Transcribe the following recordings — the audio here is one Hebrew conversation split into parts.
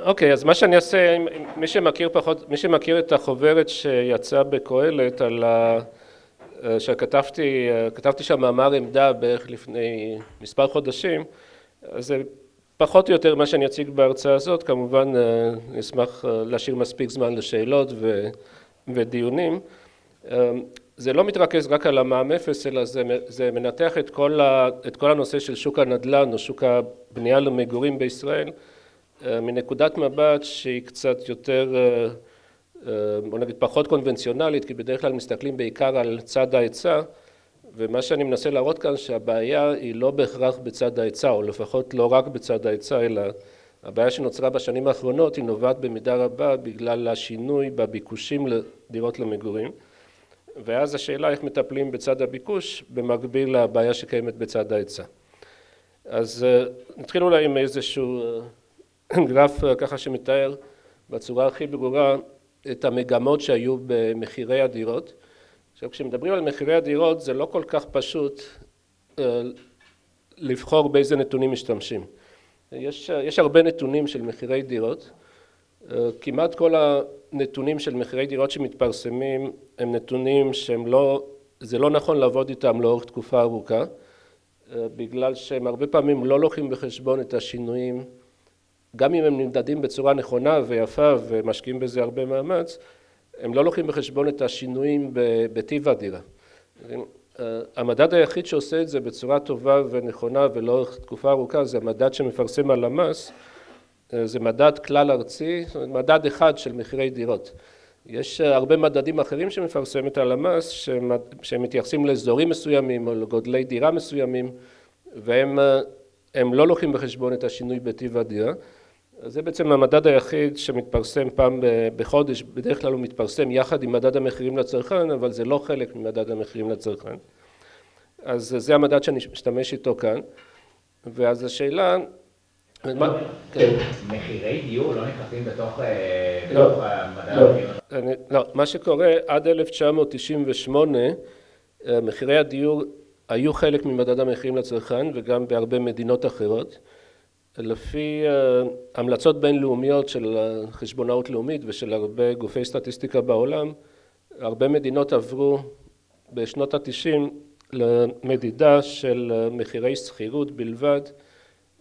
אוקיי, אז מה שאני אעשה, מי שמכיר את החוברת שיצאה בקהלת כתבתי שם מאמר עמדה בערך לפני מספר חודשים, אז זה פחות או יותר מה שאני אציג בהרצאה הזאת, כמובן נשמח להשאיר מספיק זמן לשאלות ודיונים. זה לא מתרכז רק על המע"מ אפס, אלא זה מנתח את כל הנושא של שוק הנדל"ן או שוק הבנייה למגורים בישראל, מנקודת מבט שהיא קצת יותר, בוא נגיד פחות קונבנציונלית, כי בדרך כלל מסתכלים בעיקר על צד ההיצע, ומה שאני מנסה להראות כאן שהבעיה היא לא בהכרח בצד ההיצע, או לפחות לא רק בצד ההיצע, אלא הבעיה שנוצרה בשנים האחרונות היא נובעת במידה רבה בגלל השינוי בביקושים לדירות למגורים, ואז השאלה איך מטפלים בצד הביקוש במקביל לבעיה שקיימת בצד ההיצע. אז נתחיל אולי עם איזשהו גרף ככה שמתאר בצורה הכי ברורה את המגמות שהיו במחירי הדירות. עכשיו כשמדברים על מחירי הדירות זה לא כל כך פשוט לבחור באיזה נתונים משתמשים. יש הרבה נתונים של מחירי דירות, כמעט כל הנתונים של מחירי דירות שמתפרסמים הם נתונים זה לא נכון לעבוד איתם לאורך תקופה ארוכה, בגלל שהם הרבה פעמים לא לוקחים בחשבון את השינויים, גם אם הם נמדדים בצורה נכונה ויפה ומשקיעים בזה הרבה מאמץ, הם לא לוקחים בחשבון את השינויים בטיב הדירה. המדד היחיד שעושה את זה בצורה טובה ונכונה ולאורך תקופה ארוכה זה המדד שמפרסם הלמ"ס, זה מדד כלל ארצי, מדד אחד של מחירי דירות. יש הרבה מדדים אחרים שמפרסם את הלמ"ס שהם מתייחסים לאזורים מסוימים או לגודלי דירה מסוימים, והם לא לוקחים בחשבון את השינוי בטיב הדירה. זה בעצם המדד היחיד שמתפרסם פעם בחודש, בדרך כלל הוא מתפרסם יחד עם מדד המחירים לצרכן, אבל זה לא חלק ממדד המחירים לצרכן. אז זה המדד שאני משתמש איתו כאן, ואז השאלה... מחירי דיור לא נכנסים בתוך מדד המחירים? לא, מה שקורה עד 1998, מחירי הדיור היו חלק ממדד המחירים לצרכן וגם בהרבה מדינות אחרות. לפי המלצות בינלאומיות של חשבונאות לאומית ושל הרבה גופי סטטיסטיקה בעולם, הרבה מדינות עברו בשנות ה-90 למדידה של מחירי שכירות בלבד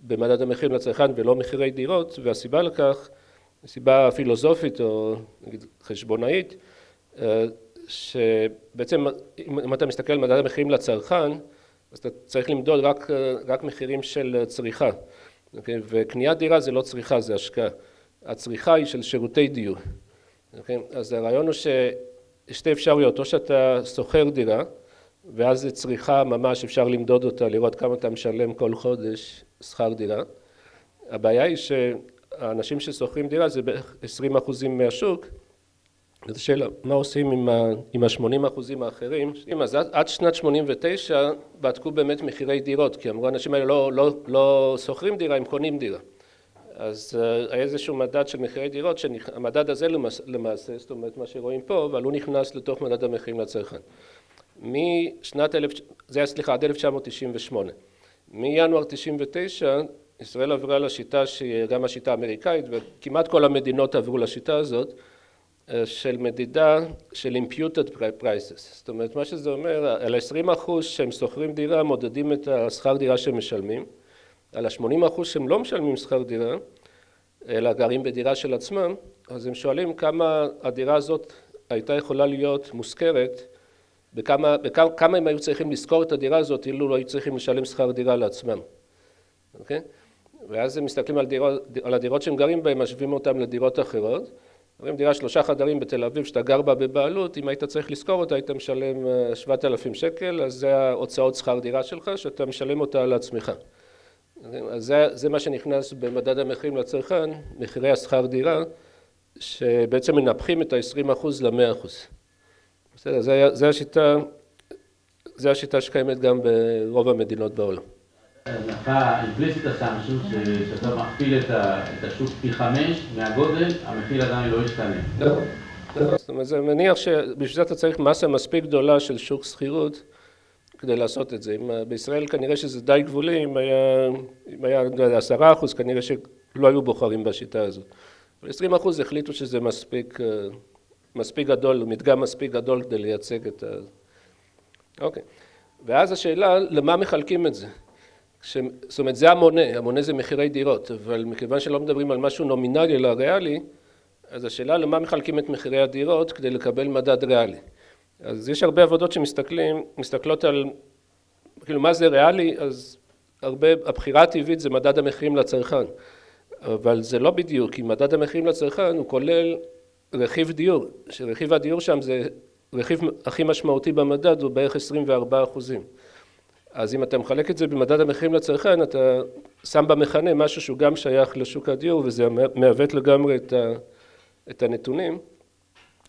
במדד המחירים לצרכן ולא מחירי דירות, והסיבה לכך, סיבה פילוסופית או נגיד חשבונאית, שבעצם אם אתה מסתכל על מדד המחירים לצרכן, אז אתה צריך למדוד רק מחירים של צריכה. Okay, וקניית דירה זה לא צריכה, זה השקעה. הצריכה היא של שירותי דיור. Okay, אז הרעיון הוא ששתי אפשרויות, או שאתה שוכר דירה, ואז זה צריכה ממש, אפשר למדוד אותה, לראות כמה אתה משלם כל חודש שכר דירה. הבעיה היא שהאנשים ששוכרים דירה זה בערך 20% מהשוק, אז השאלה, מה עושים עם ה-80% האחרים? אז עד שנת 89 בדקו באמת מחירי דירות, כי אמרו, האנשים האלה לא שוכרים דירה, הם קונים דירה. אז היה איזשהו מדד של מחירי דירות, שהמדד הזה למעשה, זאת אומרת מה שרואים פה, אבל הוא נכנס לתוך מדד המחירים לצרכן. עד 1998. מינואר 99, ישראל עברה לשיטה שהיא גם השיטה האמריקאית, וכמעט כל המדינות עברו לשיטה הזאת, של מדידה של imputed prices. זאת אומרת, מה שזה אומר, על 20% שהם שוכרים דירה, מודדים את השכר דירה שהם משלמים, על ה-80% שהם לא משלמים שכר דירה, אלא גרים בדירה של עצמם, אז הם שואלים כמה הדירה הזאת הייתה יכולה להיות מושכרת, כמה הם היו צריכים לשכור את הדירה הזאת, אילו לא היו צריכים לשלם שכר דירה לעצמם. אוקיי? ואז הם מסתכלים על הדירות שהם גרים בהן, משווים אותם לדירות אחרות, אומרים דירה 3 חדרים בתל אביב שאתה גר בה בבעלות, אם היית צריך לזכור אותה היית משלם 7,000 שקל, אז זה ההוצאות שכר דירה שלך שאתה משלם אותה לעצמך. אז זה מה שנכנס במדד המחירים לצרכן, מחירי השכר דירה, שבעצם מנפחים את ה-20% ל-100%. בסדר, זה השיטה שקיימת גם ברוב המדינות בעולם. implicit assumption שאתה מכפיל את השוק פי 5 מהגודל, המחיר עדיין לא ישתנה. זאת אומרת, זה מניח שבשביל זה אתה צריך מסה מספיק גדולה של שוק שכירות כדי לעשות את זה. בישראל כנראה שזה די גבולי, אם היה 10%, כנראה שלא היו בוחרים בשיטה הזאת. אבל 20% החליטו שזה מספיק גדול, מדגם מספיק גדול כדי לייצג את ה... אוקיי. ואז השאלה, למה מחלקים את זה? זאת אומרת, זה המונה זה מחירי דירות, אבל מכיוון שלא מדברים על משהו נומינלי אלא ריאלי, אז השאלה למה מחלקים את מחירי הדירות כדי לקבל מדד ריאלי. אז יש הרבה עבודות שמסתכלות על, כאילו מה זה ריאלי, אז הבחירה הטבעית זה מדד המחירים לצרכן, אבל זה לא בדיוק, כי מדד המחירים לצרכן הוא כולל רכיב דיור, שרכיב הדיור שם זה רכיב הכי משמעותי במדד, הוא בערך 24%. אז אם אתה מחלק את זה במדד המחירים לצרכן, אתה שם במכנה משהו שהוא גם שייך לשוק הדיור, וזה מעוות לגמרי את הנתונים,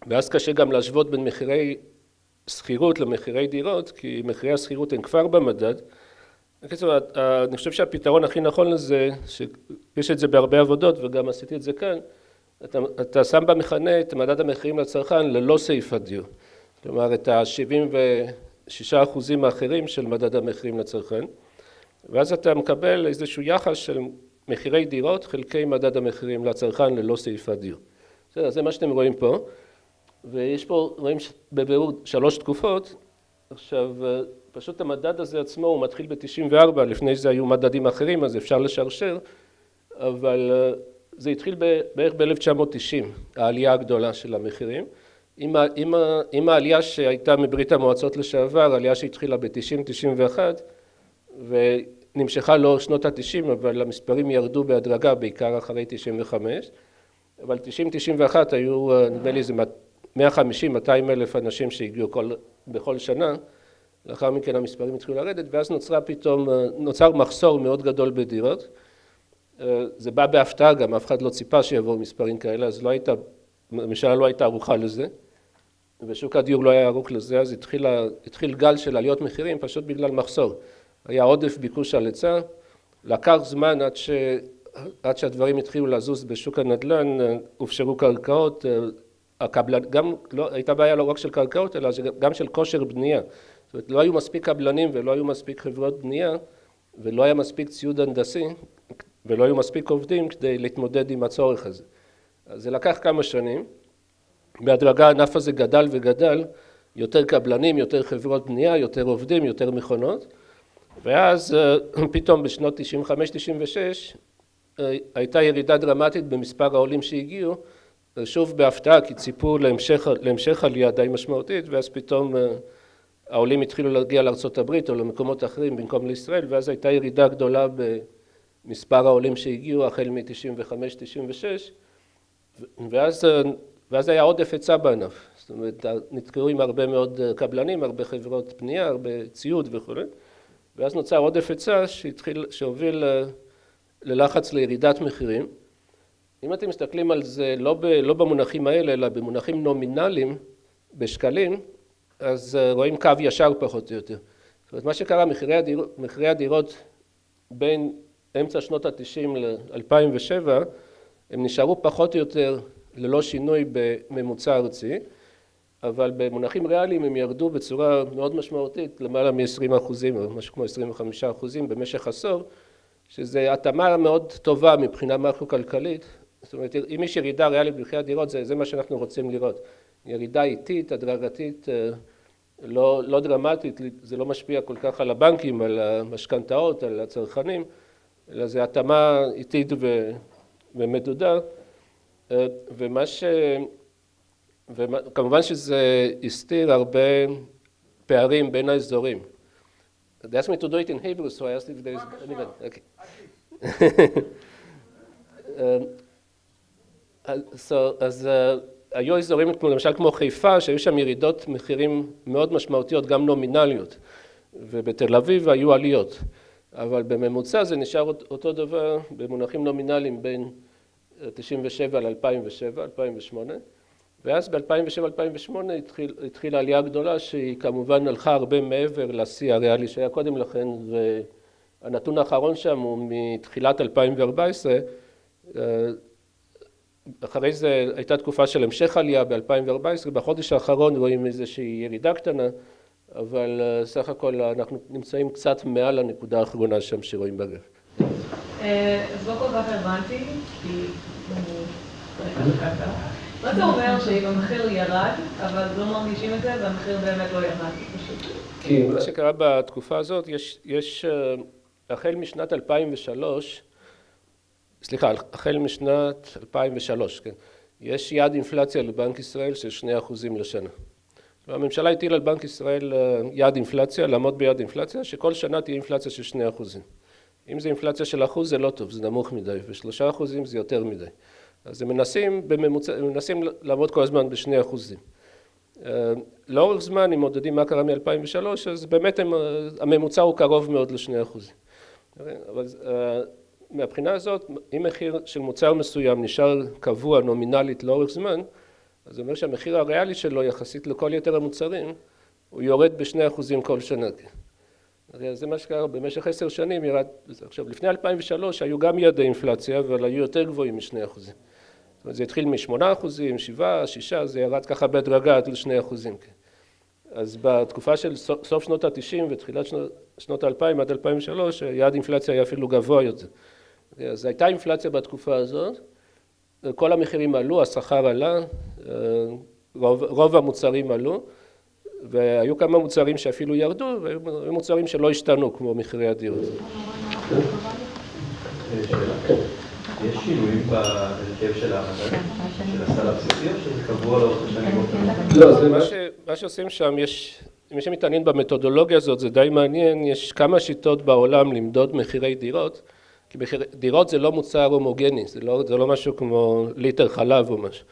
ואז קשה גם להשוות בין מחירי שכירות למחירי דירות, כי מחירי השכירות הם כבר במדד. בקיצור, אני חושב שהפתרון הכי נכון לזה, שיש את זה בהרבה עבודות, וגם עשיתי את זה כאן, אתה שם במכנה את מדד המחירים לצרכן ללא סעיף הדיור. כלומר, את ה-76% האחרים של מדד המחירים לצרכן, ואז אתה מקבל איזשהו יחס של מחירי דירות חלקי מדד המחירים לצרכן ללא סעיף הדיור. זה מה שאתם רואים פה, ויש פה, רואים בבירור 3 תקופות. עכשיו, פשוט המדד הזה עצמו הוא מתחיל ב-94, לפני זה היו מדדים אחרים, אז אפשר לשרשר, אבל זה התחיל בערך ב-1990, העלייה הגדולה של המחירים. עם העלייה שהייתה מברית המועצות לשעבר, העלייה שהתחילה ב-90-91, ונמשכה לאורך שנות ה-90, אבל המספרים ירדו בהדרגה, בעיקר אחרי 95, אבל 90-91 היו, נדמה לי, זה 150-200 אלף אנשים שהגיעו בכל שנה, לאחר מכן המספרים התחילו לרדת, ואז נוצר מחסור מאוד גדול בדירות. זה בא בהפתעה גם, אף אחד לא ציפה שיבואו מספרים כאלה, אז הממשלה לא הייתה ערוכה לזה, ושוק הדיור לא היה ערוך לזה, אז התחיל גל של עליות מחירים, פשוט בגלל מחסור. היה עודף ביקוש על היצע, לקח זמן עד שהדברים התחילו לזוז בשוק הנדל"ן, הופשרו קרקעות, גם הייתה בעיה לא רק של קרקעות, אלא גם של כושר בנייה. זאת אומרת, לא היו מספיק קבלנים ולא היו מספיק חברות בנייה, ולא היה מספיק ציוד הנדסי, ולא היו מספיק עובדים כדי להתמודד עם הצורך הזה. אז זה לקח כמה שנים, בהדרגה הענף הזה גדל וגדל, יותר קבלנים, יותר חברות בנייה, יותר עובדים, יותר מכונות, ואז פתאום בשנות 95-96 הייתה ירידה דרמטית במספר העולים שהגיעו, שוב בהפתעה, כי ציפו להמשך עלייה די משמעותית, ואז פתאום העולים התחילו להגיע לארצות הברית או למקומות אחרים במקום לישראל, ואז הייתה ירידה גדולה במספר העולים שהגיעו החל מ-95-96, ואז היה עודף היצע בענף. זאת אומרת, נתקעו עם הרבה מאוד קבלנים, הרבה חברות בנייה, הרבה ציוד וכו'. ואז נוצר עודף היצע שהוביל ללחץ לירידת מחירים. אם אתם מסתכלים על זה לא במונחים האלה, אלא במונחים נומינליים, בשקלים, אז רואים קו ישר פחות או יותר. זאת אומרת, מה שקרה, מחירי הדירות בין אמצע שנות ה-90 ל-2007, הם נשארו פחות או יותר ללא שינוי בממוצע ארצי, אבל במונחים ריאליים הם ירדו בצורה מאוד משמעותית, למעלה מ-20%, או משהו כמו 25% במשך עשור, שזו התאמה מאוד טובה מבחינה מקרו-כלכלית. זאת אומרת, אם יש ירידה ריאלית במחירי הדירות, זה מה שאנחנו רוצים לראות. ירידה איטית, הדרגתית, לא דרמטית, זה לא משפיע כל כך על הבנקים, על המשכנתאות, על הצרכנים, אלא זה התאמה איטית ומדודה, וכמובן שזה הסתיר הרבה פערים בין האזורים. They asked me to do it in Hebrew, so I asked if there is anyone. Okay. אז היו אזורים למשל כמו חיפה, שהיו שם ירידות מחירים מאוד משמעותיות, גם נומינליות, ובתל אביב היו עליות. אבל בממוצע זה נשאר אותו דבר במונחים נומינליים בין 97 ל-2007, 2008, ואז ב-2007-2008 התחילה עלייה גדולה שהיא כמובן הלכה הרבה מעבר לשיא הריאלי שהיה קודם לכן, והנתון האחרון שם הוא מתחילת 2014, אחרי זה הייתה תקופה של המשך עלייה ב-2014, בחודש האחרון רואים איזושהי ירידה קטנה, אבל סך הכל אנחנו נמצאים קצת מעל הנקודה האחרונה שם שרואים בגרף. אז לא כל כך הבנתי, כי מה זה אומר שאם המחיר ירד, אבל לא מרגישים את זה, והמחיר באמת לא ירד, פשוט? כי מה שקרה בתקופה הזאת, יש החל משנת 2003, סליחה, החל משנת 2003, כן, יש יעד אינפלציה לבנק ישראל של 2% לשנה. הממשלה הטילה על בנק ישראל יעד אינפלציה, לעמוד ביעד אינפלציה, שכל שנה תהיה אינפלציה של 2%. אם זה אינפלציה של 1% זה לא טוב, זה נמוך מדי, ו3% זה יותר מדי. אז הם מנסים לעמוד כל הזמן ב2%. לאורך זמן, אם מודדים מה קרה מ-2003, אז באמת הממוצע הוא קרוב מאוד ל2%. אבל מהבחינה הזאת, אם מחיר של מוצר מסוים נשאר קבוע נומינלית לאורך זמן, אז זה אומר שהמחיר הריאלי שלו יחסית לכל יתר המוצרים, הוא יורד ב2% כל שנה. זה מה שקרה במשך 10 שנים ירד. עכשיו, לפני 2003 היו גם יעדי אינפלציה, אבל היו יותר גבוהים מ2%. זאת אומרת, זה התחיל מ8%, 7, 6, זה ירד ככה בהדרגה עד ל2%. אז בתקופה של סוף שנות ה-90 ותחילת שנות ה-2000 עד 2003, יעד אינפלציה היה אפילו גבוה יותר. אז הייתה אינפלציה בתקופה הזאת, כל המחירים עלו, השכר עלה, רוב המוצרים עלו, והיו כמה מוצרים שאפילו ירדו, והיו מוצרים שלא השתנו, כמו מחירי הדירות. יש שינויים בהרכב של המדד, של הסל הבסיסי, או שזה קבוע לאורך השנים? לא, זה מה שעושים שם, אם יש מתעניין במתודולוגיה הזאת, זה די מעניין, יש כמה שיטות בעולם למדוד מחירי דירות, כי דירות זה לא מוצר הומוגני, זה לא משהו כמו ליטר חלב או משהו.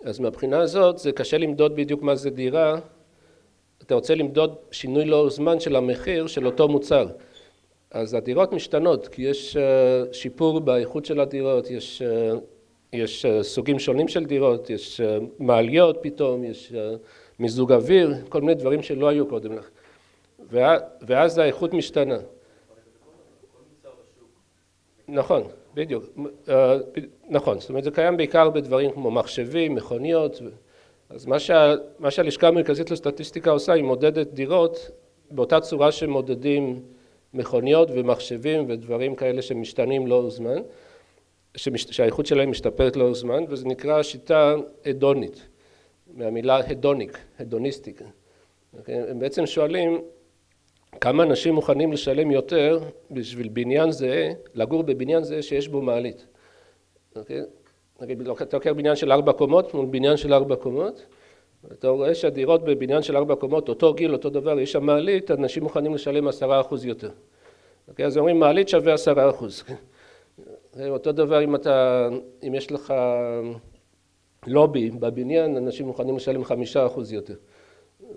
אז מהבחינה הזאת זה קשה למדוד בדיוק מה זה דירה, אתה רוצה למדוד שינוי לאורך זמן של המחיר של אותו מוצר. אז הדירות משתנות, כי יש שיפור באיכות של הדירות, יש סוגים שונים של דירות, יש מעליות פתאום, יש מיזוג אוויר, כל מיני דברים שלא היו קודם לך. ואז האיכות משתנה. נכון, בדיוק. נכון, זאת אומרת, זה קיים בעיקר בדברים כמו מחשבים, מכוניות. אז מה שהלשכה המרכזית לסטטיסטיקה עושה, היא מודדת דירות באותה צורה שמודדים מכוניות ומחשבים ודברים כאלה שמשתנים לאורך זמן, שהאיכות שלהם משתפרת לאורך זמן, וזה נקרא שיטה הדונית, מהמילה הדוניק, הדוניסטיק. הם בעצם שואלים כמה אנשים מוכנים לשלם יותר בשביל בניין זה, לגור בבניין זה שיש בו מעלית. נגיד, אתה לוקח בניין של 4 קומות מול בניין של 4 קומות, אתה רואה שהדירות בבניין של 4 קומות, אותו גיל, אותו דבר, יש שם מעלית, אנשים מוכנים לשלם 10% יותר. אז אומרים, מעלית שווה 10%. אותו דבר אם יש לך לובי בבניין, אנשים מוכנים לשלם 5% יותר.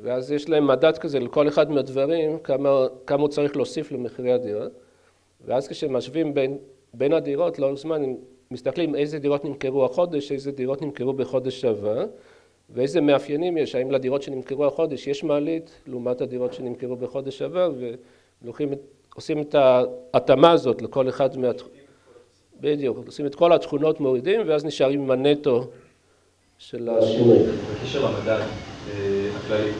ואז יש להם מדד כזה לכל אחד מהדברים, כמה הוא צריך להוסיף למחירי הדירה. ואז כשמשווים בין הדירות, לאורך זמן, מסתכלים איזה דירות נמכרו החודש, איזה דירות נמכרו בחודש שעבר, ואיזה מאפיינים יש, האם לדירות שנמכרו החודש יש מעלית, לעומת הדירות שנמכרו בחודש שעבר, ועושים את ההתאמה הזאת לכל אחד בדיוק, עושים את כל התכונות מורידים, ואז נשארים עם הנטו של השינוי. בקשר למדד הכללי,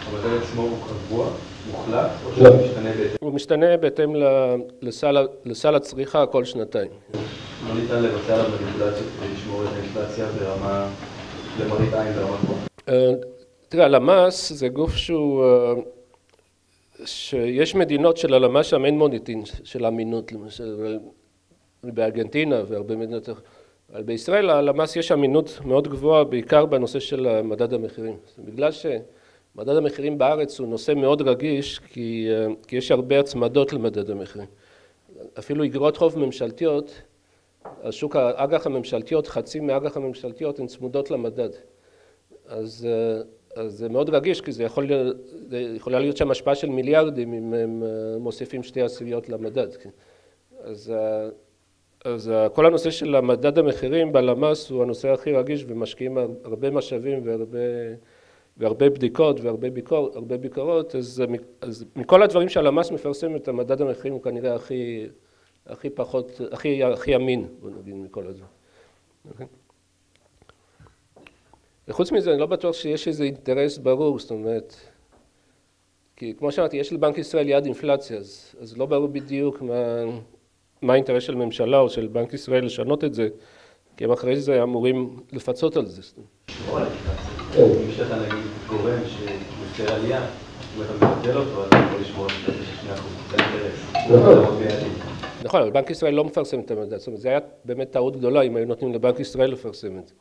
המדד עצמו הוא קבוע, מוחלט, או שהוא משתנה בהתאם? הוא משתנה בהתאם לסל הצריכה כל שנתיים. לא ניתן לבצע עליו מניפולציות כדי לשמור את האינפלציה ברמה, למראית עין ברמה גבוהה? תראה, הלמ"ס זה גוף שיש מדינות של הלמ"ס שם אין מוניטין של אמינות, למשל בארגנטינה והרבה מדינות, אבל בישראל הלמ"ס יש אמינות מאוד גבוהה, בעיקר בנושא של מדד המחירים. בגלל שמדד המחירים בארץ הוא נושא מאוד רגיש, כי יש הרבה הצמדות למדד המחירים. אפילו אגרות חוב ממשלתיות, השוק האג"ח הממשלתיות, חצי מהאג"ח הממשלתיות הן צמודות למדד. אז זה מאוד רגיש, כי זה יכולה להיות שם השפעה של מיליארדים אם הם מוסיפים 0.2 למדד. אז כל הנושא של המדד המחירים בלמ"ס הוא הנושא הכי רגיש, ומשקיעים הרבה משאבים והרבה בדיקות והרבה ביקורות, אז מכל הדברים שהלמ"ס מפרסם את המדד המחירים הוא כנראה הכי אמין, בוא נגיד, מכל הדברים. וחוץ מזה, אני לא בטוח שיש איזה אינטרס ברור, זאת אומרת, כי כמו שאמרתי, יש לבנק ישראל יעד אינפלציה, אז לא ברור בדיוק מה האינטרס של ממשלה או של בנק ישראל לשנות את זה, כי הם אחרי זה אמורים לפצות על זה. אם יש לך נגיד גורם שמוסר עלייה, אם אתה מבטל אותו, אתה יכול לשמור על 2%, זה אינטרס. נכון, אבל בנק ישראל לא מפרסם את המידע, זאת אומרת, זה היה באמת טעות גדולה אם היו נותנים לבנק ישראל לפרסם את זה.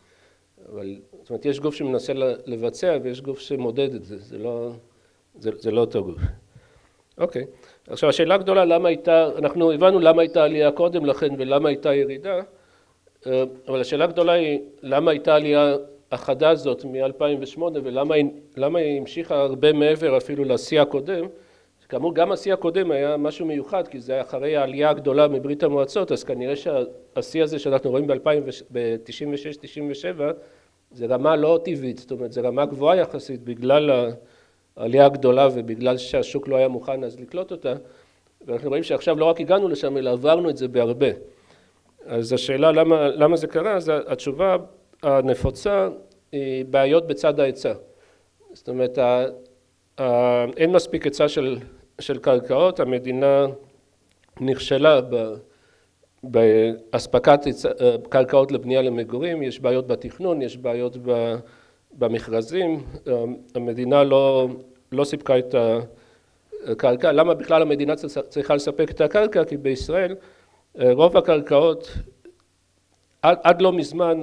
אבל, זאת אומרת, יש גוף שמנסה לבצע ויש גוף שמודד את זה, זה לא אותו גוף. אוקיי, עכשיו השאלה הגדולה למה הייתה, אנחנו הבנו למה הייתה עלייה קודם לכן ולמה הייתה ירידה, אבל השאלה הגדולה היא למה הייתה עלייה החדה הזאת מ-2008 ולמה היא המשיכה הרבה מעבר אפילו לשיא הקודם. כאמור גם השיא הקודם היה משהו מיוחד כי זה אחרי העלייה הגדולה מברית המועצות, אז כנראה שהשיא הזה שאנחנו רואים ב-96-97 זה רמה לא טבעית, זאת אומרת זה רמה גבוהה יחסית בגלל העלייה הגדולה ובגלל שהשוק לא היה מוכן אז לקלוט אותה, ואנחנו רואים שעכשיו לא רק הגענו לשם אלא עברנו את זה בהרבה. אז השאלה למה זה קרה, אז התשובה הנפוצה היא בעיות בצד ההיצע. זאת אומרת, אין מספיק היצע של קרקעות, המדינה נכשלה באספקת קרקעות לבנייה למגורים, יש בעיות בתכנון, יש בעיות במכרזים, המדינה לא סיפקה את הקרקע. למה בכלל המדינה צריכה לספק את הקרקע? כי בישראל רוב הקרקעות, עד לא מזמן,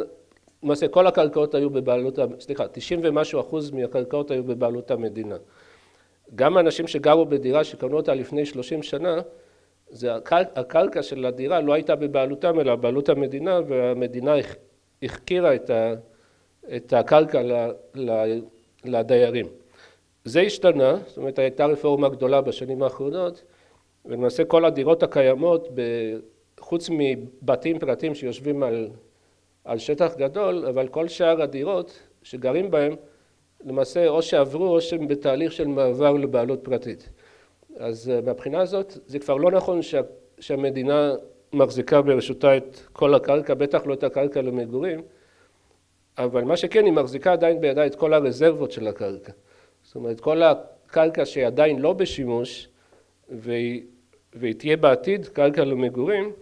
למעשה כל הקרקעות היו בבעלות, 90 ומשהו אחוז מהקרקעות היו בבעלות המדינה. גם האנשים שגרו בדירה שקנו אותה לפני 30 שנה, הקרקע של הדירה לא הייתה בבעלותם אלא בבעלות המדינה, והמדינה החכירה את הקרקע לדיירים. זה השתנה, זאת אומרת הייתה רפורמה גדולה בשנים האחרונות, ולמעשה כל הדירות הקיימות, חוץ מבתים פרטיים שיושבים על שטח גדול, אבל כל שאר הדירות שגרים בהם, למעשה או שעברו או שהם בתהליך של מעבר לבעלות פרטית. אז מהבחינה הזאת זה כבר לא נכון שהמדינה מחזיקה ברשותה את כל הקרקע, בטח לא את הקרקע למגורים, אבל מה שכן היא מחזיקה עדיין בידה את כל הרזרבות של הקרקע. זאת אומרת כל הקרקע שעדיין לא בשימוש והיא תהיה בעתיד קרקע למגורים,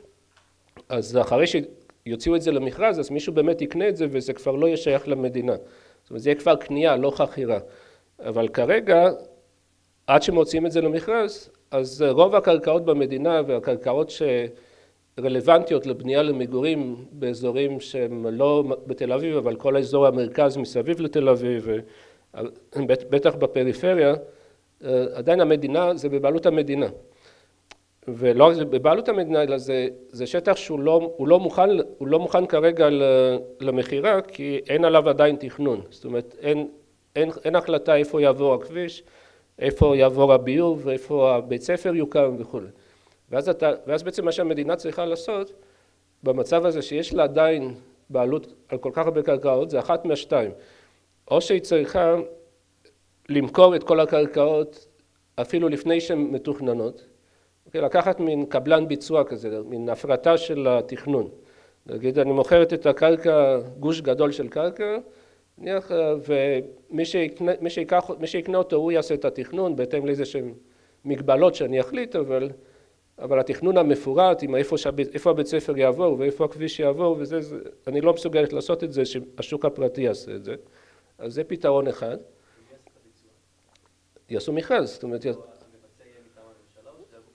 אז אחרי שיוציאו את זה למכרז, אז מישהו באמת יקנה את זה וזה כבר לא יהיה שייך למדינה. זאת אומרת, זה יהיה כבר קנייה, לא חכירה. אבל כרגע, עד שמוציאים את זה למכרז, אז רוב הקרקעות במדינה והקרקעות שרלוונטיות לבנייה למגורים באזורים שהם לא בתל אביב, אבל כל האזור המרכז מסביב לתל אביב, בטח בפריפריה, עדיין המדינה, זה בבעלות המדינה. ולא רק זה בבעלות המדינה, אלא זה שטח שהוא לא מוכן כרגע למכירה, כי אין עליו עדיין תכנון. זאת אומרת, אין החלטה איפה יעבור הכביש, איפה יעבור הביוב, איפה הבית ספר יוקם וכו'. ואז בעצם מה שהמדינה צריכה לעשות, במצב הזה שיש לה עדיין בעלות על כל כך הרבה קרקעות, זה אחת מהשתיים. או שהיא צריכה למכור את כל הקרקעות, אפילו לפני שהן מתוכננות, לקחת מין קבלן ביצוע כזה, מין הפרטה של התכנון. נגיד, אני מוכרת את הקרקע, גוש גדול של קרקע, ומי שיקנה אותו, הוא יעשה את התכנון, בהתאם לאיזה שהן מגבלות שאני אחליט, אבל התכנון המפורט, עם איפה הבית ספר יעבור, ואיפה הכביש יעבור, וזה, אני לא מסוגלת לעשות את זה, שהשוק הפרטי יעשה את זה. אז זה פתרון אחד. יעשו מכרז, זאת אומרת...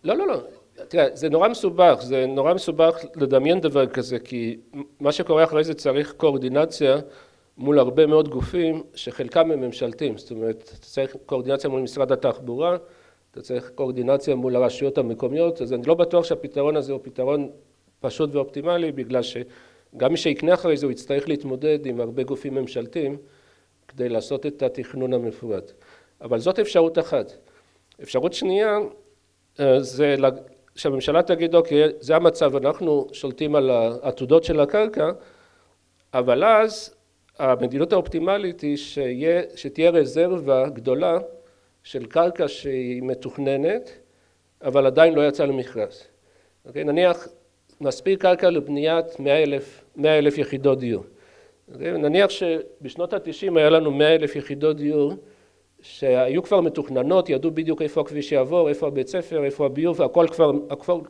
לא. תראה, זה נורא מסובך לדמיין דבר כזה, כי מה שקורה אחרי זה צריך קואורדינציה מול הרבה מאוד גופים שחלקם הם ממשלתיים. זאת אומרת, אתה צריך קואורדינציה מול משרד התחבורה, אתה צריך קואורדינציה מול הרשויות המקומיות, אז אני לא בטוח שהפתרון הזה הוא פתרון פשוט ואופטימלי, בגלל שגם מי שיקנה אחרי זה הוא יצטרך להתמודד עם הרבה גופים ממשלתיים כדי לעשות את התכנון המפורט. אבל זאת אפשרות אחת. אפשרות שנייה, זה שהממשלה תגיד, אוקיי, זה המצב, אנחנו שולטים על העתודות של הקרקע, אבל אז המדיניות האופטימלית היא שתהיה רזרבה גדולה של קרקע שהיא מתוכננת, אבל עדיין לא יצא למכרז. אוקיי, נניח מספיק קרקע לבניית 100,000 יחידות דיור. אוקיי, נניח שבשנות ה-90 היה לנו 100,000 יחידות דיור, שהיו כבר מתוכננות, ידעו בדיוק איפה הכביש יעבור, איפה הבית ספר, איפה הביוב, הכל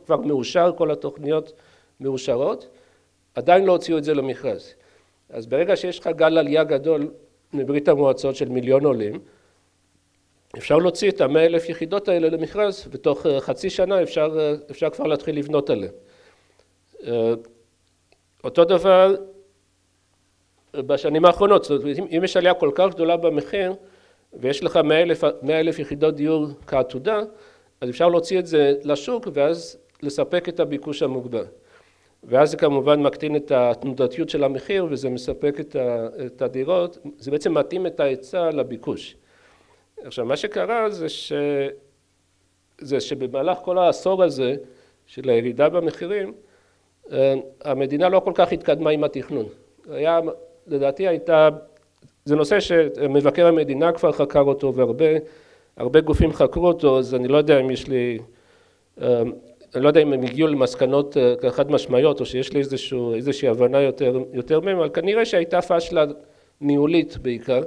כבר מאושר, כל התוכניות מאושרות, עדיין לא הוציאו את זה למכרז. אז ברגע שיש לך גל עלייה גדול מברית המועצות של 1,000,000 עולים, אפשר להוציא את 100,000 יחידות האלה למכרז, ותוך חצי שנה אפשר כבר להתחיל לבנות עליהם. אותו דבר בשנים האחרונות, זאת אומרת, אם יש עלייה כל כך גדולה במחיר, ויש לך 100,000 יחידות דיור כעתודה, אז אפשר להוציא את זה לשוק, ואז לספק את הביקוש המוגבר. ואז זה כמובן מקטין את התנודתיות של המחיר, וזה מספק את הדירות, זה בעצם מתאים את ההיצע לביקוש. עכשיו, מה שקרה זה שבמהלך כל העשור הזה של הירידה במחירים, המדינה לא כל כך התקדמה עם התכנון. לדעתי זה נושא שמבקר המדינה כבר חקר אותו, והרבה גופים חקרו אותו, אז אני לא יודע אם אני לא יודע אם הם הגיעו למסקנות חד משמעיות, או שיש לי איזושהי הבנה יותר מהם, אבל כנראה שהייתה פשלה ניהולית בעיקר.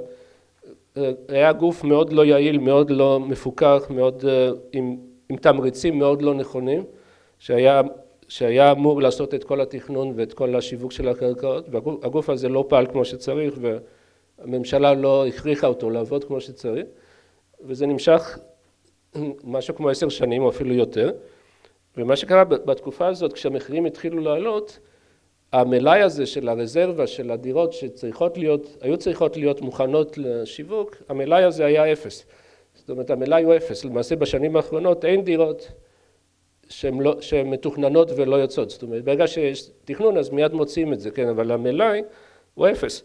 היה גוף מאוד לא יעיל, מאוד לא מפוקח, מאוד עם תמריצים מאוד לא נכונים, שהיה אמור לעשות את כל התכנון ואת כל השיווק של הקרקעות, והגוף הזה לא פעל כמו שצריך, והממשלה לא הכריחה אותו לעבוד כמו שצריך, וזה נמשך משהו כמו 10 שנים או אפילו יותר. ומה שקרה בתקופה הזאת, כשהמחירים התחילו לעלות, המלאי הזה של הרזרבה של הדירות היו צריכות להיות מוכנות לשיווק, המלאי הזה היה 0. זאת אומרת, המלאי הוא 0. למעשה בשנים האחרונות אין דירות שהן מתוכננות ולא יוצאות. זאת אומרת, ברגע שיש תכנון אז מיד מוצאים את זה, כן, אבל המלאי הוא 0.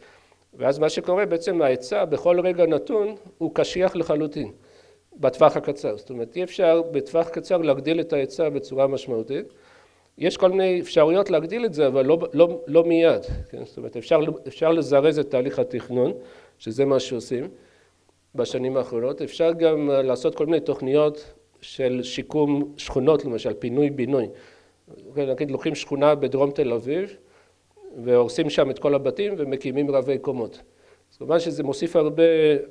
ואז מה שקורה בעצם ההיצע בכל רגע נתון הוא קשיח לחלוטין. בטווח הקצר, זאת אומרת, אי אפשר בטווח קצר להגדיל את ההיצע בצורה משמעותית. יש כל מיני אפשרויות להגדיל את זה, אבל לא מיד. כן? זאת אומרת, אפשר לזרז את תהליך התכנון, שזה מה שעושים בשנים האחרונות. אפשר גם לעשות כל מיני תוכניות של שיקום שכונות, למשל, פינוי-בינוי. נגיד, לוקחים שכונה בדרום תל אביב, והורסים שם את כל הבתים ומקימים רבי קומות. זאת אומרת שזה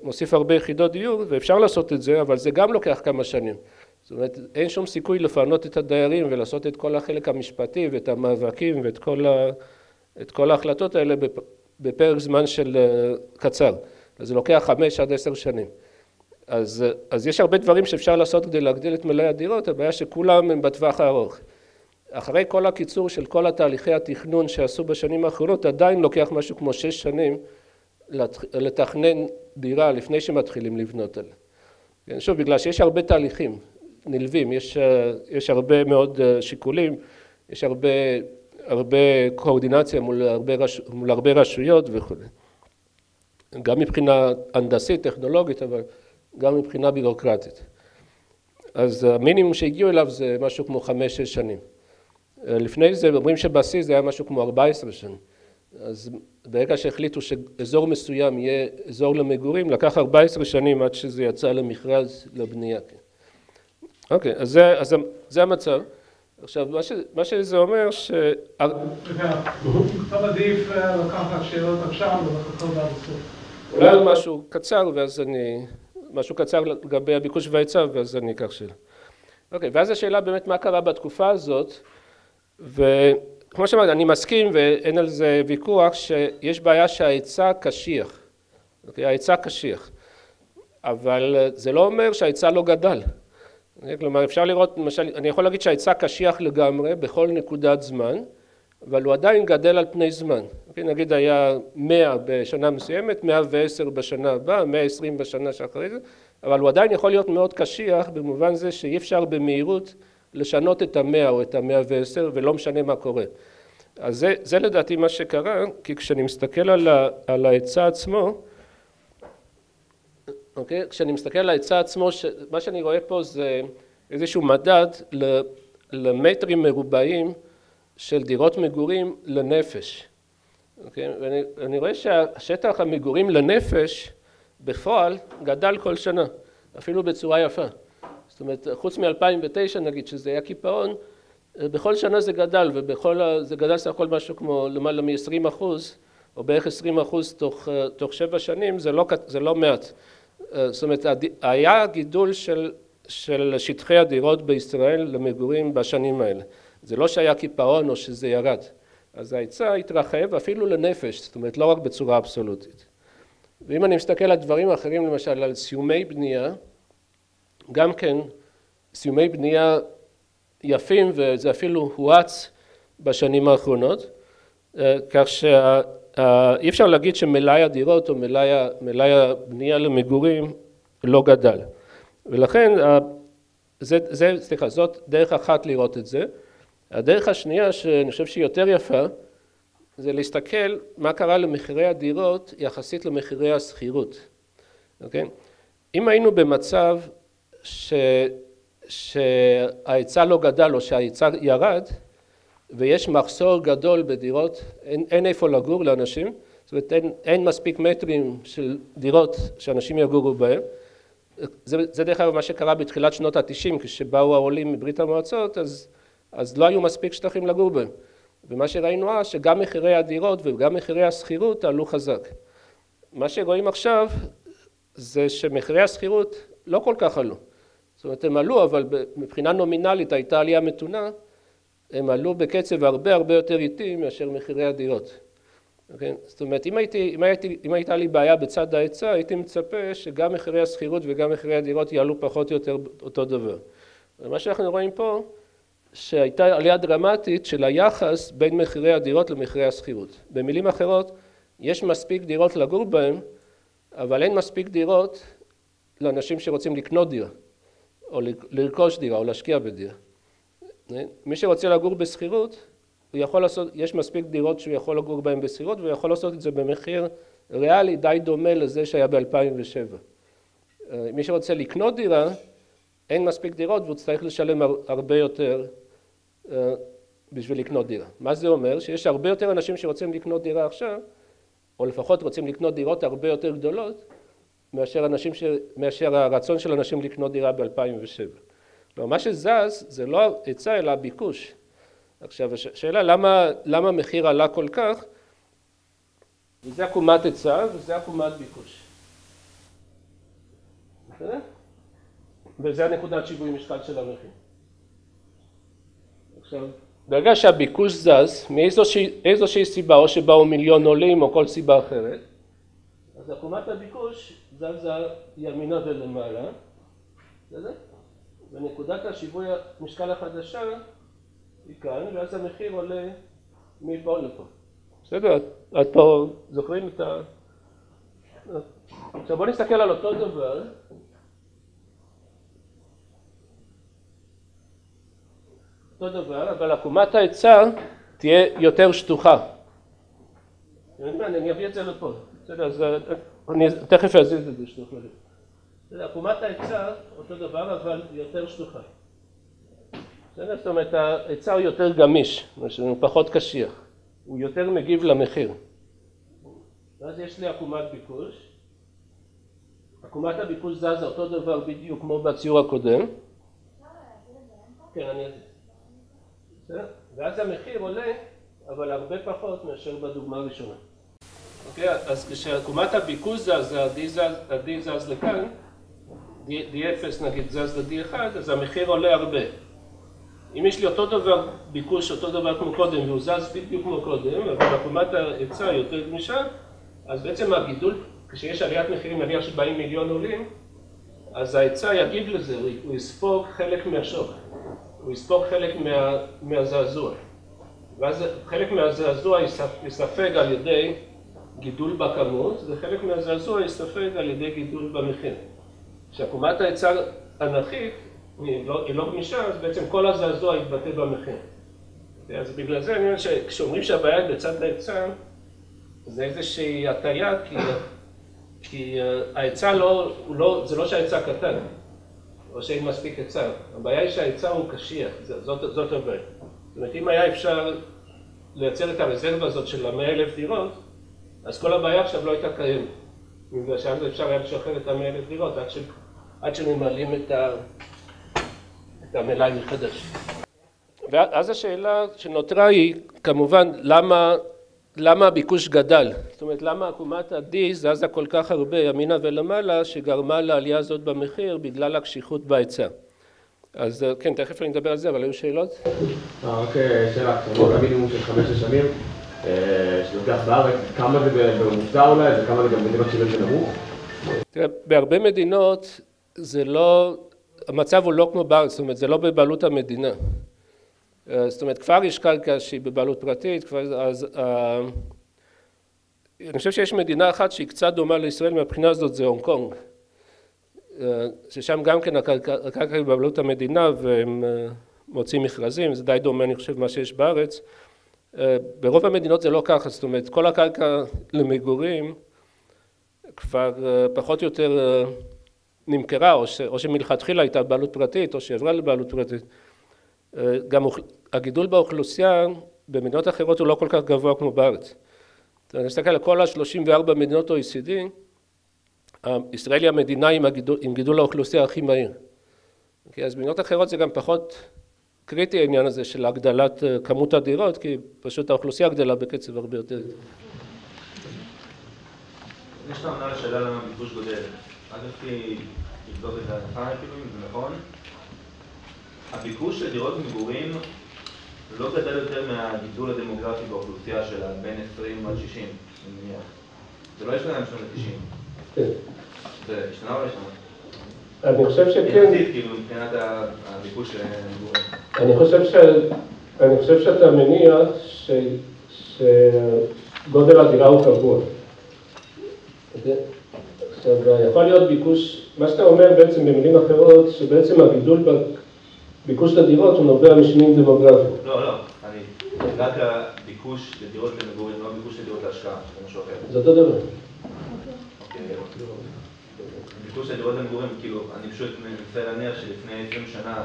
מוסיף הרבה יחידות דיור, ואפשר לעשות את זה, אבל זה גם לוקח כמה שנים. זאת אומרת, אין שום סיכוי לפנות את הדיירים ולעשות את כל החלק המשפטי ואת המאבקים ואת כל ההחלטות האלה בפרק זמן של קצר. אז זה לוקח 5 עד 10 שנים. אז יש הרבה דברים שאפשר לעשות כדי להגדיל את מלאי הדירות, הבעיה שכולם הם בטווח הארוך. אחרי כל הקיצור של כל התהליכי התכנון שעשו בשנים האחרונות, עדיין לוקח משהו כמו 6 שנים, לתכנן דירה לפני שמתחילים לבנות עליה. שוב, בגלל שיש הרבה תהליכים נלווים, יש הרבה מאוד שיקולים, יש הרבה קואורדינציה מול הרבה רשויות וכו'. גם מבחינה הנדסית, טכנולוגית, אבל גם מבחינה בירוקרטית. אז המינימום שהגיעו אליו זה משהו כמו 5-6 שנים. לפני זה, אומרים שבשיא זה היה משהו כמו 14 שנים. אז ברגע שהחליטו שאזור מסוים יהיה אזור למגורים, לקח 14 שנים עד שזה יצא למכרז לבנייה. אוקיי, אז זה המצב. עכשיו, מה שזה אומר ש... טוב עדיף לקחת שאלות עכשיו ולחכות עד הסוף. אולי משהו קצר, משהו קצר לגבי הביקוש וההיצע, ואז אני אקח שאלה. אוקיי, ואז השאלה באמת מה קרה בתקופה הזאת, וכמו שאמרתי, אני מסכים ואין על זה ויכוח שיש בעיה שההיצע קשיח. אוקיי, ההיצע קשיח. אבל זה לא אומר שההיצע לא גדל. כלומר, אפשר לראות, למשל, אני יכול להגיד שההיצע קשיח לגמרי בכל נקודת זמן, אבל הוא עדיין גדל על פני זמן. נגיד היה 100 בשנה מסוימת, 110 בשנה הבאה, 120 בשנה שאחרי זה, אבל הוא עדיין יכול להיות מאוד קשיח במובן זה שאי אפשר במהירות לשנות את 100 או את 110 ולא משנה מה קורה. אז זה לדעתי מה שקרה, כי כשאני מסתכל על ההיצע עצמו, אוקיי? כשאני מסתכל על ההיצע עצמו, מה שאני רואה פה זה איזשהו מדד למטרים מרובעים של דירות מגורים לנפש. אוקיי? ואני רואה שהשטח המגורים לנפש בפועל גדל כל שנה, אפילו בצורה יפה. זאת אומרת, חוץ מ-2009 נגיד שזה היה קיפאון, בכל שנה זה גדל, זה גדל סך הכל משהו כמו למעלה מ-20%, או בערך 20% תוך 7 שנים, זה לא מעט. זאת אומרת, היה גידול של שטחי הדירות בישראל למגורים בשנים האלה. זה לא שהיה קיפאון או שזה ירד. אז ההיצע התרחב אפילו לנפש, זאת אומרת לא רק בצורה אבסולוטית. ואם אני מסתכל על דברים אחרים, למשל על סיומי בנייה, גם כן סיומי בנייה יפים, וזה אפילו הואץ בשנים האחרונות, כך שאי אפשר להגיד שמלאי הדירות או מלאי הבנייה למגורים לא גדל. ולכן זאת דרך אחת לראות את זה. הדרך השנייה שאני חושב שהיא יותר יפה, זה להסתכל מה קרה למחירי הדירות יחסית למחירי השכירות. אוקיי? אם היינו במצב שההיצע לא גדל או שההיצע ירד, ויש מחסור גדול בדירות, אין איפה לגור לאנשים, זאת אומרת אין מספיק מטרים של דירות שאנשים יגורו בהם, זה דרך אגב מה שקרה בתחילת שנות ה-90, כשבאו העולים מברית המועצות, אז לא היו מספיק שטחים לגור בהם. ומה שראינו שגם מחירי הדירות וגם מחירי השכירות עלו חזק. מה שרואים עכשיו זה שמחירי השכירות לא כל כך עלו. זאת אומרת הם עלו, אבל מבחינה נומינלית הייתה עלייה מתונה, הם עלו בקצב הרבה יותר איטי מאשר מחירי הדירות. Okay? זאת אומרת, אם הייתה לי בעיה בצד ההיצע, הייתי מצפה שגם מחירי השכירות וגם מחירי הדירות יעלו פחות או יותר אותו דבר. ומה שאנחנו רואים פה, שהייתה עלייה דרמטית של היחס בין מחירי הדירות למחירי השכירות. במילים אחרות, יש מספיק דירות לגור בהם, אבל אין מספיק דירות לאנשים שרוצים לקנות דירה, או לרכוש דירה, או להשקיע בדירה. מי שרוצה לגור בשכירות, הוא יכול לעשות, יש מספיק דירות שהוא יכול לגור בהן בשכירות, והוא יכול לעשות את זה במחיר ריאלי די דומה לזה שהיה ב-2007. מי שרוצה לקנות דירה, אין מספיק דירות והוא צריך לשלם הרבה יותר בשביל לקנות דירה. מה זה אומר? שיש הרבה יותר אנשים שרוצים לקנות דירה עכשיו, או לפחות רוצים לקנות דירות הרבה יותר גדולות, מאשר הרצון של אנשים לקנות דירה ב-2007. מה שזז זה לא היצע אלא הביקוש. עכשיו השאלה למה מחיר עלה כל כך, וזה עקומת היצע וזה עקומת ביקוש. בסדר? וזה הנקודת שיווי משקל של המחיר. עכשיו, ברגע שהביקוש זז, מאיזושהי סיבה, או שבאו מיליון עולים או כל סיבה אחרת, אז עקומת הביקוש זזה ימינה ולמעלה, בסדר? ונקודת השיווי משקל החדשה היא כאן, ואז המחיר עולה מפה לפה. בסדר? את פה זוכרים את ה... עכשיו בואו נסתכל על אותו דבר. אותו דבר, אבל עקומת ההיצע תהיה יותר שטוחה. אני אביא את זה לפה. בסדר, אז אני תכף אזיז את זה שטוח לזה. עקומת ההיצע אותו דבר, אבל יותר שטוחה. זאת אומרת, ההיצע הוא יותר גמיש, הוא פחות קשיח. הוא יותר מגיב למחיר. ואז יש לי עקומת ביקוש. עקומת הביקוש זזה אותו דבר בדיוק כמו בציור הקודם. כן, אני אזיז. ואז המחיר עולה, אבל הרבה פחות מאשר בדוגמה הראשונה. אוקיי, אז כשעקומת הביקוש זזה, ה-D זז לכאן, D0 נגיד זז ל-D1, אז המחיר עולה הרבה. אם יש לי אותו דבר ביקוש, אותו דבר כמו קודם, והוא זז בדיוק כמו קודם, אבל עקומת ההיצע יותר גמישה, אז בעצם הגידול, כשיש עליית מחירים, נניח שבאים מיליון עולים, אז ההיצע יגיב לזה, הוא יספוג חלק מהשוק. הוא יספוג חלק מהזעזוע. ואז חלק מהזעזוע יספג על ידי גידול בכמות, וחלק מהזעזוע יספג על ידי גידול במחיר. כשעקומת ההיצע אנכית, היא לא גמישה, אז בעצם כל הזעזוע יתבטא במחיר. אז בגלל זה אני אומר שכשאומרים שהבעיה בצד ההיצע, זה איזושהי הטעיה, כי ההיצע זה לא שההיצע קטן. או שאין מספיק היצע. הבעיה היא שההיצע הוא קשיח, זאת הבעיה. זאת אומרת, אם היה אפשר לייצר את הרזרבה הזאת של 100,000 דירות, אז כל הבעיה עכשיו לא הייתה קיימת. בגלל שאז אפשר היה לשחרר את 100,000 דירות עד שממלאים את המלאי מחדש. ואז השאלה שנותרה היא, כמובן, למה הביקוש גדל? זאת אומרת, למה עקומת ה-D זזה כל כך הרבה ימינה ולמעלה שגרמה לעלייה הזאת במחיר בגלל הקשיחות בהיצע? אז כן, תכף אני אדבר על זה, אבל היו שאלות? רק שאלה, כמו המינימום של 5 שנים, שלוקח בארץ, כמה זה בממוצע אולי, וכמה זה גם מדינות שווים שנמוך? תראה, בהרבה מדינות זה לא, המצב הוא לא כמו בארץ, זאת אומרת, זה לא בבעלות המדינה. זאת אומרת, כבר יש קרקע שהיא בבעלות פרטית, אז אני חושב שיש מדינה אחת שהיא קצת דומה לישראל מהבחינה הזאת, זה הונג קונג. ששם גם כן הקרקע היא בבעלות המדינה והם מוצאים מכרזים, זה די דומה אני חושב מה שיש בארץ. ברוב המדינות זה לא ככה, זאת אומרת כל הקרקע למגורים כבר פחות או יותר נמכרה או שמלכתחילה הייתה בעלות פרטית או שעברה לבעלות פרטית. גם הגידול באוכלוסייה במדינות אחרות הוא לא כל כך גבוה כמו בארץ. אני מסתכל על כל ה-34 מדינות OECD, ישראל היא המדינה עם גידול האוכלוסייה הכי מהיר. אז במדינות אחרות זה גם פחות קריטי העניין הזה של הגדלת כמות הדירות, כי פשוט האוכלוסייה גדלה בקצב הרבה יותר. יש לך עונה לשאלה למה הביקוש גודל. אגב, לבדוק את ההנחה אפילו, אם זה נכון. הביקוש לדירות מגורים לא גדל יותר מהגידול הדמוגרפי באוכלוסייה שלה, בין 20 עד 60, אני מניח. זה לא השתנה משנות ה-90. כן. זה השתנה או לא השתנה? אני חושב שכן. יחסית, כאילו, מבחינת הביקוש למגורים. אני חושב שאתה מניח שגודל הדירה הוא קבוע. עכשיו, יכול להיות ביקוש, מה שאתה אומר בעצם במילים אחרות, שבעצם הגידול ביקוש לדירות הוא נובע משינויים דמוגרפיים. לא, רק הביקוש לדירות למגורים, לא הביקוש לדירות להשקעה, זה משהו אחר. זה אותו דבר. ביקוש לדירות למגורים, כאילו, אני פשוט מנסה להניח שלפני 20 שנה,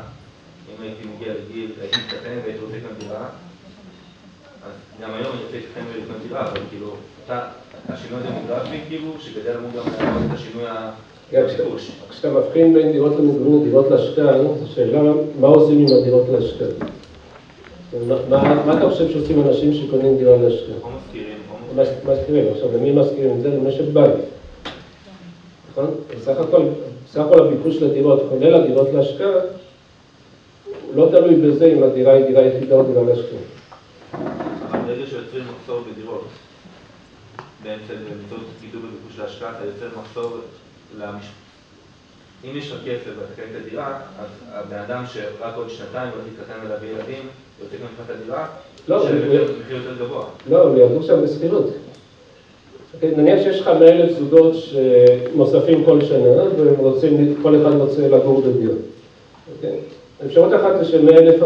אם הייתי מגיע לגיל, הייתי מתקטן והייתי רוצה לקנות דירה, אז גם היום אני רוצה להתקטן ולקנות דירה, אבל כאילו, השינוי הדמוגרפי, כאילו, שגדל אמור גם להראות את השינוי הביקוש. כשאתה מבחין בין דירות למגורים לדירות להשקעה, זו שאלה מה עושים עם הדירות להשקעה. מה אתה חושב שעושים אנשים שקונים דירה להשקעה? או מזכירים, מזכירים, עכשיו למי מזכירים את זה? למשק בית. נכון? בסך הכל הביקוש לדירות, כולל הדירות להשקעה, לא תלוי בזה אם הדירה היא דירה יחידה או דירה להשקעה. אבל ברגע שיוצרים מחסור בדירות, באמצעות גידול בביקוש להשקעה, אתה יוצר מחסור אם יש לך כסף ואתה קנית את הדירה, אז הבן אדם שרק עוד שנתיים הולך להתחתן ולהביא ילדים, יוצא לקנות את הדירה, מחיר יותר גבוה. לא, הוא יעבור שם בסחירות. נניח שיש לך 100,000 זוגות שמוספים כל שנה, וכל אחד רוצה לגור בדירה. אפשרות אחת זה ש100,000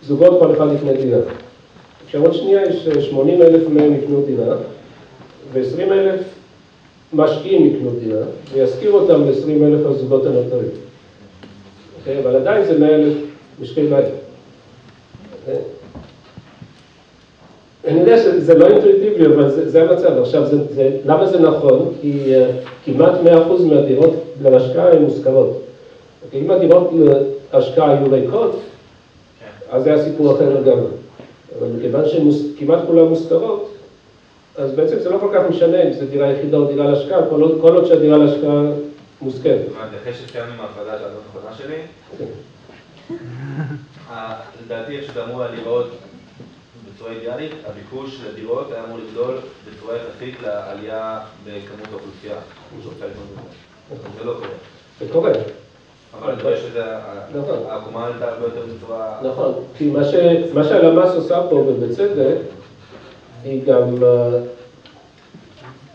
זוגות כל אחד יקנה דירה. אפשרות שנייה היא ש80,000 מהם יקנו דירה, ו20,000 משקיעים יקנו דירה, ויזכיר אותם ל20,000 הזוגות הנותרים. אבל עדיין זה 100,000 משקי בית. אני יודע שזה לא אינטואיטיבי, אבל זה המצב. עכשיו, למה זה נכון? כי כמעט 100% מהדירות להשקעה הן מושכרות. אם הדירות להשקעה היו ריקות, אז זה היה סיפור אחר לגמרי. אבל מכיוון שכמעט כולן מושכרות, אז בעצם זה לא כל כך משנה אם זה דירה יחידה או דירה להשקעה, כל עוד שהדירה להשקעה מושכרת. זאת אומרת, אחרי שסיימנו עם ההפרדה של הדעות האחרונה שלי, לדעתי איך שזה אמור להיראות בצורה אידיאלית, הביקוש לדירות היה אמור לגדול בצורה יחסית לעלייה בכמות האוכלוסייה. זה לא קורה. זה קורה. אבל אני רואה שהעקומה עלתה הרבה יותר בצורה... נכון, כי מה שהלמ"ס עושה פה, ובצדק, היא גם...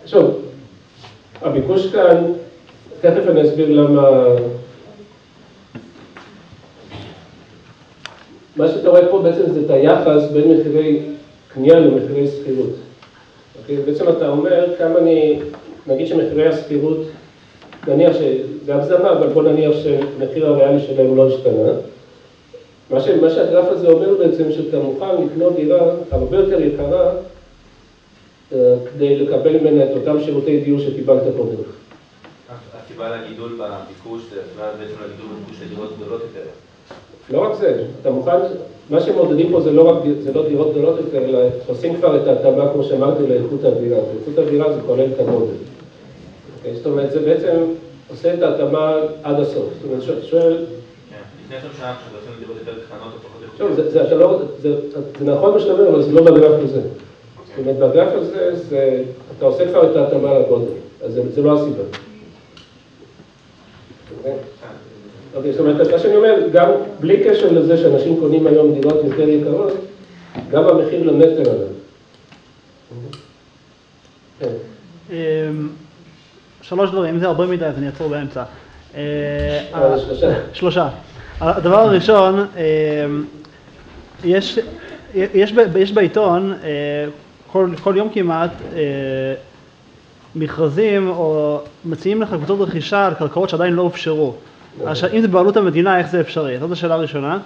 שוב, הביקוש כאן, תכף אני אסביר למה... מה שאתה רואה פה בעצם זה את היחס בין מחירי קנייה למחירי שכירות. בעצם אתה אומר כמה נגיד שמחירי השכירות, נניח שזה הגזמה, אבל בוא נניח שמחיר הריאלי שלהם לא השתנה. מה שהגרף הזה אומר בעצם שאתה מוכן לקנות דירה הרבה יותר יקרה כדי לקבל ממנה את אותם שירותי דיור שקיבלת קודם. הסיבה לגידול בביקוש זה בעצם לגידול בביקוש לדירות גדולות יותר. לא רק זה, אתה מוכן, מה שמודדים פה זה לא דירות גדולות יותר, אלא עושים כבר את ההתאמה, כמו שאמרתי, לאיכות הדירה. ואיכות הדירה זה כולל את המודל. זאת אומרת, זה בעצם עושה את ההתאמה עד הסוף. זאת אומרת, שואל, לפני 20 שנה כשאנחנו עשינו דירות יותר קטנות או פחות איכותיות. זה נכון מה שאתה אומר, אבל זה לא בגרף הזה. זאת אומרת, בגרף הזה, אתה עושה כבר את ההתאמה לגודל, אז זה לא הסיבה. אוקיי, זאת אומרת, מה שאני אומר, גם בלי קשר לזה שאנשים קונים היום דירות יותר יקרות, גם המחיר למטר עליו. שלוש דברים, אם זה הרבה מדי אז אני אעצור באמצע. שלושה. הדבר הראשון, יש בעיתון, כל יום כמעט, מכרזים או מציעים לך קבוצות רכישה על קרקעות שעדיין לא הופשרו. אם זה בעלות המדינה, איך זה אפשרי? זאת השאלה הראשונה.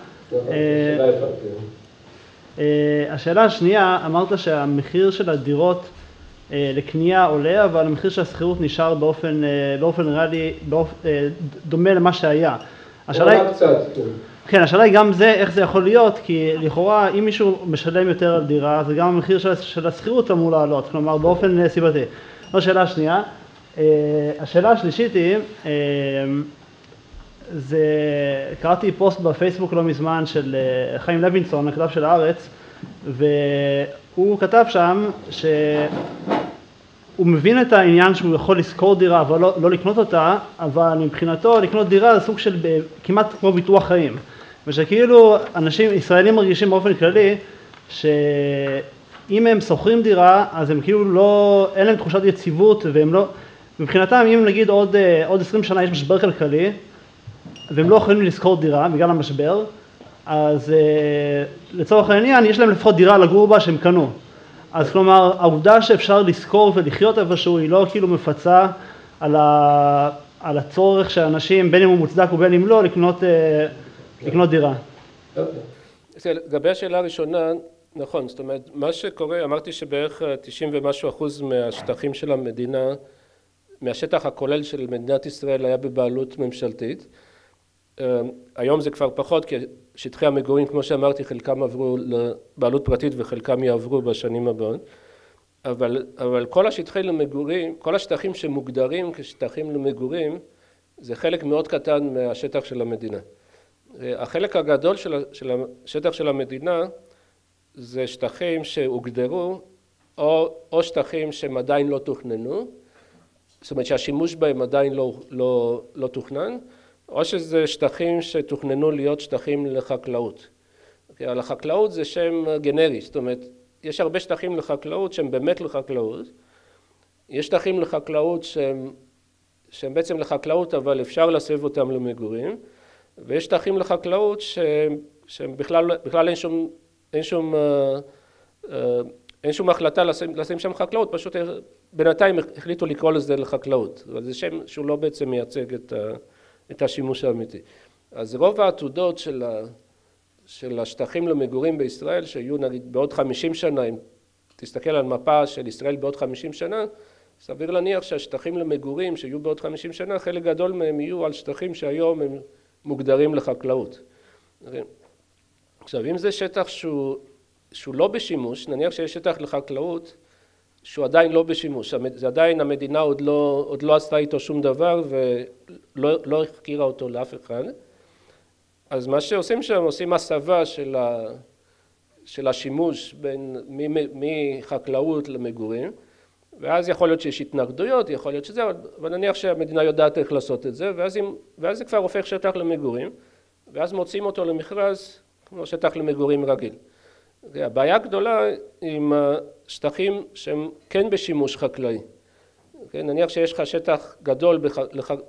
השאלה השנייה, אמרת שהמחיר של הדירות לקנייה עולה, אבל המחיר של השכירות נשאר באופן ריאלי, דומה למה שהיה. כן, השאלה היא גם זה, איך זה יכול להיות, כי לכאורה אם מישהו משלם יותר על דירה, אז גם המחיר של השכירות אמור לעלות, כלומר באופן סיבתי. זו השאלה השנייה. השאלה השלישית היא, קראתי פוסט בפייסבוק לא מזמן של חיים לוינסון, הכתב של הארץ, והוא כתב שם שהוא מבין את העניין שהוא יכול לשכור דירה אבל לא לקנות אותה, אבל מבחינתו לקנות דירה זה סוג של כמעט כמו ביטוח חיים. ושכאילו אנשים ישראלים מרגישים באופן כללי שאם הם שוכרים דירה אז הם כאילו לא, אין להם תחושת יציבות, והם לא, מבחינתם אם נגיד עוד 20 שנה יש משבר כלכלי והם לא יכולים לשכור דירה בגלל המשבר, אז לצורך העניין יש להם לפחות דירה לגור בה שהם קנו. אז כלומר העובדה שאפשר לשכור ולחיות איפשהו היא לא כאילו מפצה על הצורך שאנשים, בין אם הוא מוצדק ובין אם לא, לקנות דירה. לגבי השאלה הראשונה, נכון, זאת אומרת, מה שקורה, אמרתי שבערך 90 ומשהו % מהשטחים של המדינה, מהשטח הכולל של מדינת ישראל היה בבעלות ממשלתית. היום זה כבר פחות, כי שטחי המגורים, כמו שאמרתי, חלקם עברו לבעלות פרטית וחלקם יעברו בשנים הבאות. אבל כל השטחי למגורים, כל השטחים שמוגדרים כשטחים למגורים, זה חלק מאוד קטן מהשטח של המדינה. החלק הגדול של השטח של המדינה זה שטחים שהוגדרו, או שטחים שהם עדיין לא תוכננו, זאת אומרת שהשימוש בהם עדיין לא תוכנן, או שזה שטחים שתוכננו להיות שטחים לחקלאות. על החקלאות זה שם גנרי, זאת אומרת, יש הרבה שטחים לחקלאות שהם באמת לחקלאות, יש שטחים לחקלאות שהם בעצם לחקלאות אבל אפשר להסב אותם למגורים, ויש שטחים לחקלאות שהם בכלל אין שום החלטה לשים שם חקלאות, פשוט בינתיים החליטו לקרוא לזה לחקלאות, אבל זה שם שהוא לא בעצם מייצג את השימוש האמיתי. אז רוב העתודות של השטחים למגורים בישראל, שיהיו נגיד בעוד 50 שנה, אם תסתכל על מפה של ישראל בעוד 50 שנה, סביר להניח שהשטחים למגורים שיהיו בעוד 50 שנה, חלק גדול מהם יהיו על שטחים שהיום הם מוגדרים לחקלאות. עכשיו, אם זה שטח שהוא לא בשימוש, נניח שיש שטח לחקלאות, שהוא עדיין לא בשימוש, זה עדיין המדינה עוד לא עשתה איתו שום דבר ולא החכירה אותו לאף אחד, אז מה שעושים שם, עושים הסבה של השימוש מחקלאות למגורים, ואז יכול להיות שיש התנגדויות, יכול להיות שזה, אבל נניח שהמדינה יודעת איך לעשות את זה, ואז זה כבר הופך שטח למגורים, ואז מוצאים אותו למכרז כמו שטח למגורים רגיל. הבעיה הגדולה עם השטחים שהם כן בשימוש חקלאי. נניח שיש לך שטח גדול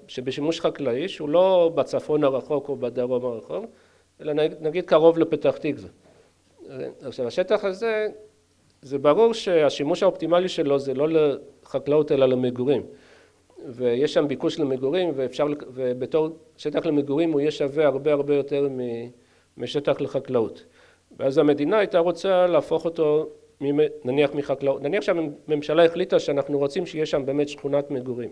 שבשימוש חקלאי, שהוא לא בצפון הרחוק או בדרום הרחוק, אלא נגיד קרוב לפתח תקווה. עכשיו, השטח הזה, זה ברור שהשימוש האופטימלי שלו זה לא לחקלאות אלא למגורים. ויש שם ביקוש למגורים, ובתור שטח למגורים הוא יהיה שווה הרבה יותר משטח לחקלאות. ואז המדינה הייתה רוצה להפוך אותו, נניח מחקלאות, נניח שהממשלה החליטה שאנחנו רוצים שיהיה שם באמת שכונת מגורים.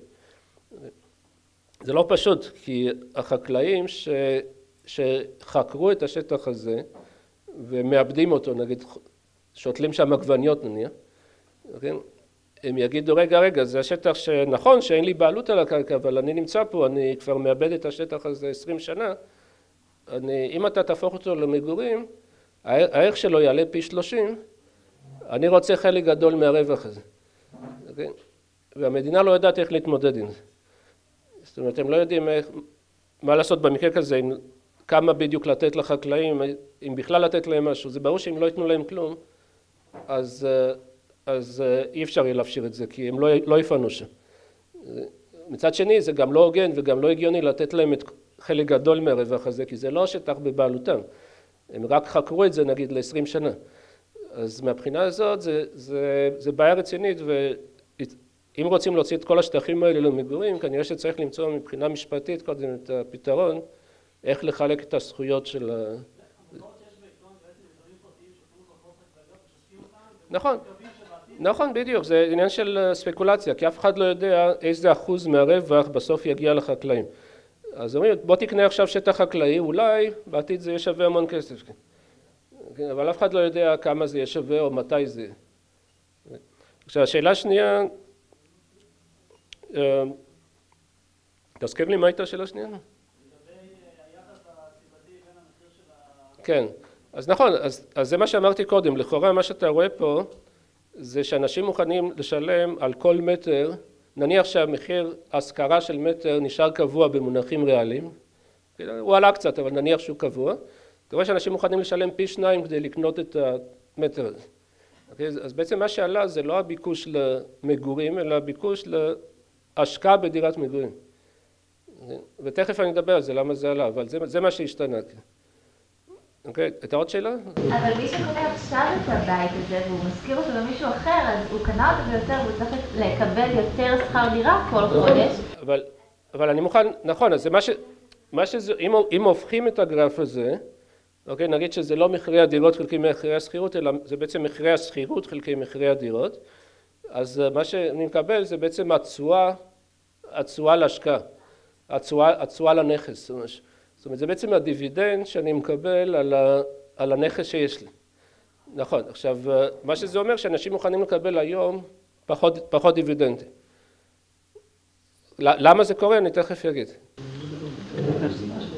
זה לא פשוט, כי החקלאים שחקרו את השטח הזה ומאבדים אותו, נגיד שותלים שם עגבניות נניח, הם יגידו רגע, זה השטח שנכון שאין לי בעלות על הקרקע, אבל אני נמצא פה, אני כבר מאבד את השטח הזה 20 שנה, אם אתה תהפוך אותו למגורים, הערך שלו יעלה פי 30, אני רוצה חלק גדול מהרווח הזה. Okay? והמדינה לא יודעת איך להתמודד עם זה. זאת אומרת, הם לא יודעים מה לעשות במקרה כזה, כמה בדיוק לתת לחקלאים, אם בכלל לתת להם משהו. זה ברור שאם לא ייתנו להם כלום, אז אי אפשר יהיה להפשיר את זה, כי הם לא יפנו שם. מצד שני, זה גם לא הוגן וגם לא הגיוני לתת להם את חלק גדול מהרווח הזה, כי זה לא שטח בבעלותם. הם רק חקרו את זה, נגיד, ל-20 שנה. אז מהבחינה הזאת, זה בעיה רצינית, ואם רוצים להוציא את כל השטחים האלה למגורים, כנראה שצריך למצוא מבחינה משפטית קודם את הפתרון, איך לחלק את הזכויות של ה... נכון, נכון, בדיוק, זה עניין של ספקולציה, כי אף אחד לא יודע איזה אחוז מהרווח בסוף יגיע לחקלאים. אז אומרים, בוא תקנה עכשיו שטח חקלאי, אולי בעתיד זה יהיה שווה המון כסף. אבל אף אחד לא יודע כמה זה יהיה שווה או מתי זה יהיה. עכשיו, השאלה השנייה, תזכיר לי מה הייתה השאלה השנייה? לגבי היחס הסיבתי בין המחיר של ה... כן, אז נכון, אז זה מה שאמרתי קודם, לכאורה מה שאתה רואה פה, זה שאנשים מוכנים לשלם על כל מטר, נניח שהמחיר ההשכרה של מטר נשאר קבוע במונחים ריאליים, הוא עלה קצת, אבל נניח שהוא קבוע, אתה רואה שאנשים מוכנים לשלם פי 2 כדי לקנות את המטר הזה. אז בעצם מה שעלה זה לא הביקוש למגורים, אלא הביקוש להשקעה בדירת מגורים. ותכף אני אדבר על זה, למה זה עלה, אבל זה מה שהשתנה. אוקיי, הייתה עוד שאלה? אבל מי שקונה עכשיו את הבית הזה והוא מזכיר אותו למישהו אחר, אז הוא קנה אותו ביותר והוא צריך לקבל יותר שכר דירה כל חודש. אבל אני מוכן, נכון, אז זה מה שזה, אם הופכים את הגרף הזה, אוקיי, נגיד שזה לא מחירי הדירות חלקי מחירי השכירות, אלא זה בעצם מחירי השכירות חלקי מחירי הדירות, אז מה שאני מקבל זה בעצם התשואה להשקעה, התשואה לנכס, זאת אומרת, זה בעצם הדיבידנד שאני מקבל על הנכס שיש לי. נכון, עכשיו, מה שזה אומר שאנשים מוכנים לקבל היום פחות דיבידנדים. למה זה קורה? אני תכף אגיד.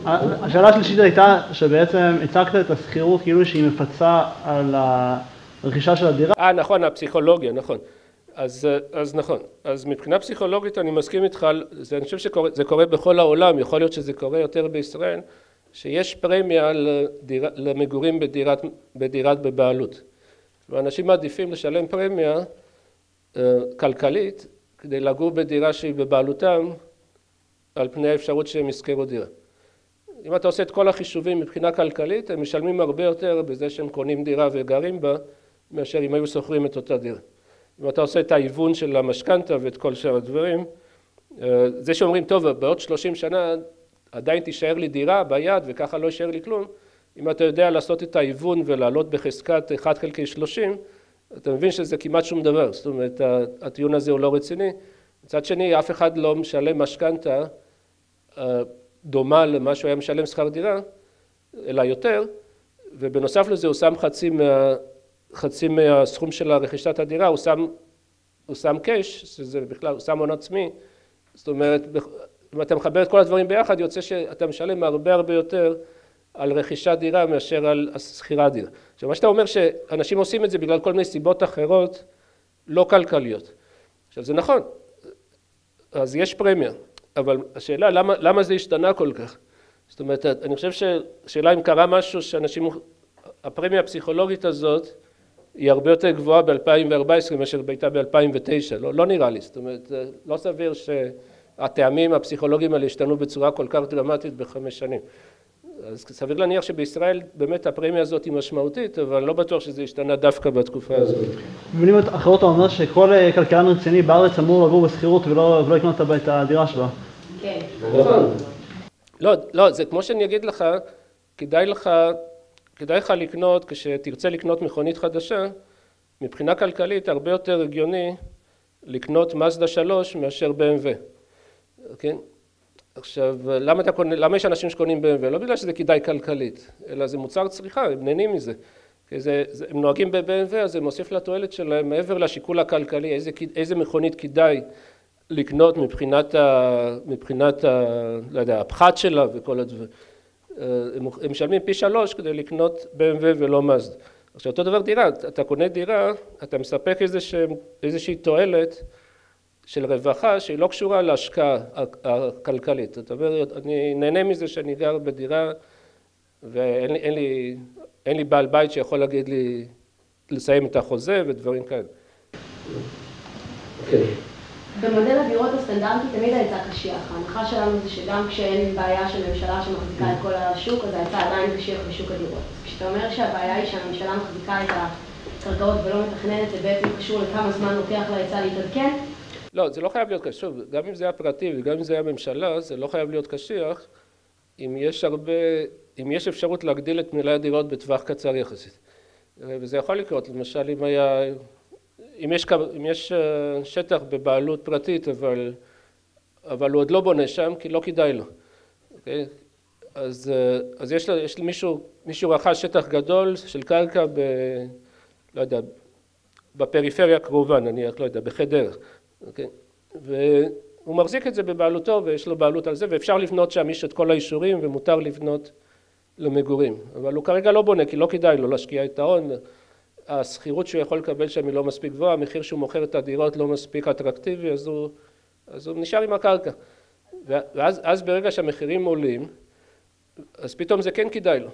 השאלה השלישית הייתה שבעצם הצגת את השכירות כאילו שהיא מפצה על הרכישה של הדירה. נכון, הפסיכולוגיה, נכון. אז נכון. אז מבחינה פסיכולוגית אני מסכים איתך, אני חושב שזה קורה בכל העולם, יכול להיות שזה קורה יותר בישראל, שיש פרמיה למגורים בדירת בבעלות. ואנשים מעדיפים לשלם פרמיה כלכלית כדי לגור בדירה שהיא בבעלותם על פני האפשרות שהם ישכרו דירה. אם אתה עושה את כל החישובים מבחינה כלכלית, הם משלמים הרבה יותר בזה שהם קונים דירה וגרים בה, מאשר אם היו שוכרים את אותה דירה. אם אתה עושה את ההיוון של המשכנתא ואת כל שאר הדברים, זה שאומרים, טוב, בעוד 30 שנה עדיין תישאר לי דירה ביד וככה לא יישאר לי כלום, אם אתה יודע לעשות את ההיוון ולעלות בחזקת 1/30, אתה מבין שזה כמעט שום דבר, זאת אומרת, הטיעון הזה הוא לא רציני. מצד שני, אף אחד לא משלם משכנתא דומה למה שהוא היה משלם שכר דירה, אלא יותר, ובנוסף לזה הוא שם חצי מהסכום של רכישת הדירה, הוא שם קש, שזה בכלל, הוא שם הון עצמי, זאת אומרת, אם אתה מחבר את כל הדברים ביחד, יוצא שאתה משלם הרבה יותר על רכישת דירה מאשר על שכירת דירה. עכשיו, מה שאתה אומר שאנשים עושים את זה בגלל כל מיני סיבות אחרות לא כלכליות. עכשיו, זה נכון, אז יש פרמיה, אבל השאלה, למה זה השתנה כל כך? זאת אומרת, אני חושב שהשאלה אם קרה משהו שאנשים, הפרמיה הפסיכולוגית הזאת היא הרבה יותר גבוהה ב-2014 מאשר הייתה ב-2009, לא נראה לי, זאת אומרת, לא סביר שהטעמים הפסיכולוגיים האלה השתנו בצורה כל כך דרמטית ב5 שנים. אז סביר להניח שבישראל באמת הפרמיה הזאת היא משמעותית, אבל לא בטוח שזה השתנה דווקא בתקופה הזאת. במילים אחרות אתה אומר שכל כלכלן רציני בארץ אמור לגור בשכירות ולא לקנות את הדירה שלו. כן. לא, זה כמו שאני אגיד לך, כדאי לך לקנות, כשתרצה לקנות מכונית חדשה, מבחינה כלכלית הרבה יותר הגיוני לקנות מזדה 3 מאשר BMW. כן? עכשיו, למה יש אנשים שקונים BMW? לא בגלל שזה כדאי כלכלית, אלא זה מוצר צריכה, הם נהנים מזה. הם נוהגים ב-BMW, אז זה מוסיף לתועלת שלהם מעבר לשיקול הכלכלי, איזה מכונית כדאי לקנות מבחינת לא יודע, הפחת שלה וכל הדברים. הם משלמים פי 3 כדי לקנות BMW ולא מזדה. עכשיו אותו דבר דירה, אתה קונה דירה, אתה מספק איזושהי תועלת של רווחה שהיא לא קשורה להשקעה הכלכלית. זאת אומרת, אני נהנה מזה שאני גר בדירה ואין לי בעל בית שיכול להגיד לי לסיים את החוזה ודברים כאלה. במודל הדירות הסטנדרטי תמיד ההיצע קשיח. ההנחה שלנו זה שגם כשאין בעיה של ממשלה שמחזיקה את כל השוק, אז ההיצע עדיין קשיח בשוק הדירות. אז כשאתה אומר שהבעיה היא שהממשלה מחזיקה את הקרקעות ולא מתכננת, זה בעצם קשור לכמה זמן לוקח להיצע להתעדכן? לא, זה לא חייב להיות קשור. גם אם זה היה פרטי וגם אם זה היה ממשלה, זה לא חייב להיות קשיח אם יש אפשרות להגדיל את מלאי הדירות בטווח קצר יחסית. וזה יכול לקרות, למשל אם יש שטח בבעלות פרטית, אבל הוא עוד לא בונה שם, כי לא כדאי לו. אז יש מישהו רכש שטח גדול של קרקע לא יודע, בפריפריה הקרובה, נניח, לא יודע, בחדר. והוא מחזיק את זה בבעלותו, ויש לו בעלות על זה, ואפשר לבנות שם, יש את כל האישורים, ומותר לבנות למגורים. אבל הוא כרגע לא בונה, כי לא כדאי לו להשקיע את ההון. השכירות שהוא יכול לקבל שם היא לא מספיק גבוהה, המחיר שהוא מוכר את הדירות לא מספיק אטרקטיבי, אז הוא נשאר עם הקרקע. ואז ברגע שהמחירים עולים, אז פתאום זה כן כדאי לו.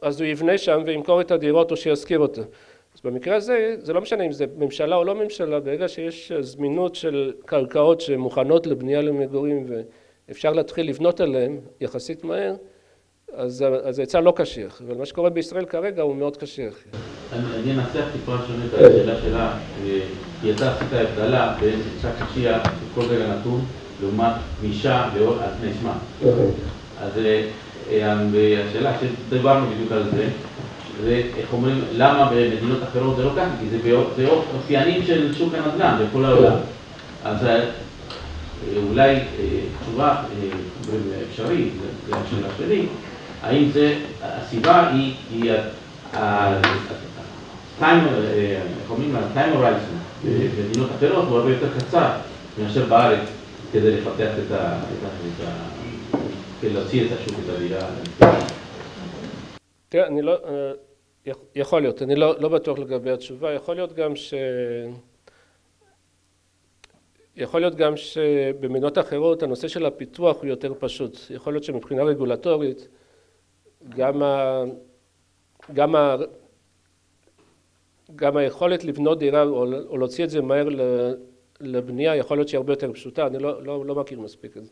אז הוא יבנה שם וימכור את הדירות או שיזכיר אותה. אז במקרה הזה, זה לא משנה אם זה ממשלה או לא ממשלה, ברגע שיש זמינות של קרקעות שמוכנות לבנייה למגורים ואפשר להתחיל לבנות עליהן יחסית מהר, אז ההיצע לא קשיח, אבל מה שקורה בישראל כרגע הוא מאוד קשיח. אני אנסח טיפה שונה את השאלה שלה, כי אתה עשית הבדלה בין היצע קשיח בכל רגע נתון, לעומת גמישה לאור על פני זמן. אז השאלה שדיברנו בדיוק על זה, ואיך אומרים, למה במדינות אחרות זה לא ככה? כי זה אופיינים של שוק הנדל"ן בכל העולם. אז אולי תשובה אפשרית, זה השאלה שלי, האם זה, הסיבה היא הטיימר רייזן במדינות אחרות הוא הרבה יותר קצר מאשר בארץ כדי לפתח כדי להוציא את השוק, את הדירה. תראה, אני לא, יכול להיות, אני לא בטוח לגבי התשובה, יכול להיות גם שבמדינות אחרות הנושא של הפיתוח הוא יותר פשוט. יכול להיות שמבחינה רגולטורית, גם היכולת לבנות דירה או להוציא את זה מהר לבנייה, יכול להיות שהיא הרבה יותר פשוטה, אני לא מכיר מספיק את זה.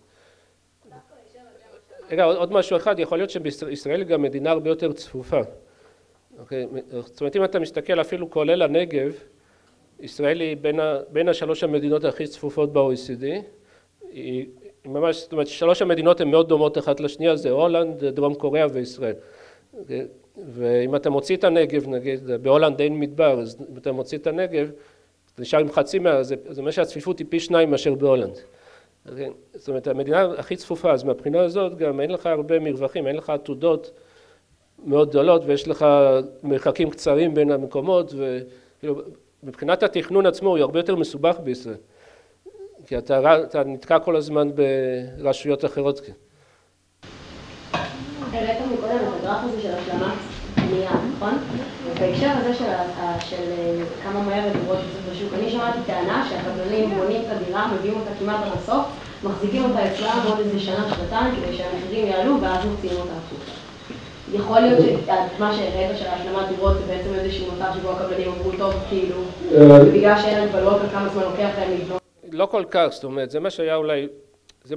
רגע, עוד משהו אחד, יכול להיות שבישראל גם מדינה הרבה יותר צפופה. זאת אומרת, אם אתה מסתכל אפילו כולל הנגב, ישראל היא בין 3 המדינות הכי צפופות ב-OECD. ממש, זאת אומרת, 3 המדינות הן מאוד דומות אחת לשנייה, זה הולנד, דרום קוריאה וישראל. ואם אתה מוציא את הנגב, נגיד, בהולנד אין מדבר, אז אם אתה מוציא את הנגב, אתה נשאר עם חצי זה אומר שהצפיפות היא פי 2 מאשר בהולנד. זאת אומרת, המדינה הכי צפופה, אז מהבחינה הזאת גם אין לך הרבה מרווחים, אין לך עתודות מאוד גדולות, ויש לך מרחקים קצרים בין המקומות, ומבחינת התכנון עצמו הוא הרבה יותר מסובך בישראל, כי אתה נתקע כל הזמן ברשויות אחרות. העלית מקודם את הגרף הזה של השלמת בנייה, נכון? ובהקשר הזה של כמה מהר הדירות שיוצאות בשוק, אני שמעתי טענה שהקבלנים בונים את הדירה, מביאים אותה כמעט עד הסוף, מחזיקים אותה אצלם עוד איזה שנה, שנתיים, כדי שהמחירים יעלו ואז מוציאים אותה החוצה. יכול להיות שמה שהראית של השלמת דירות זה בעצם איזשהו מצב שבו הקבלנים אמרו טוב, כאילו, ובגלל שאין הגבלות על כמה זמן לוקח להם לבנות. לא כל כך, זאת אומרת, זה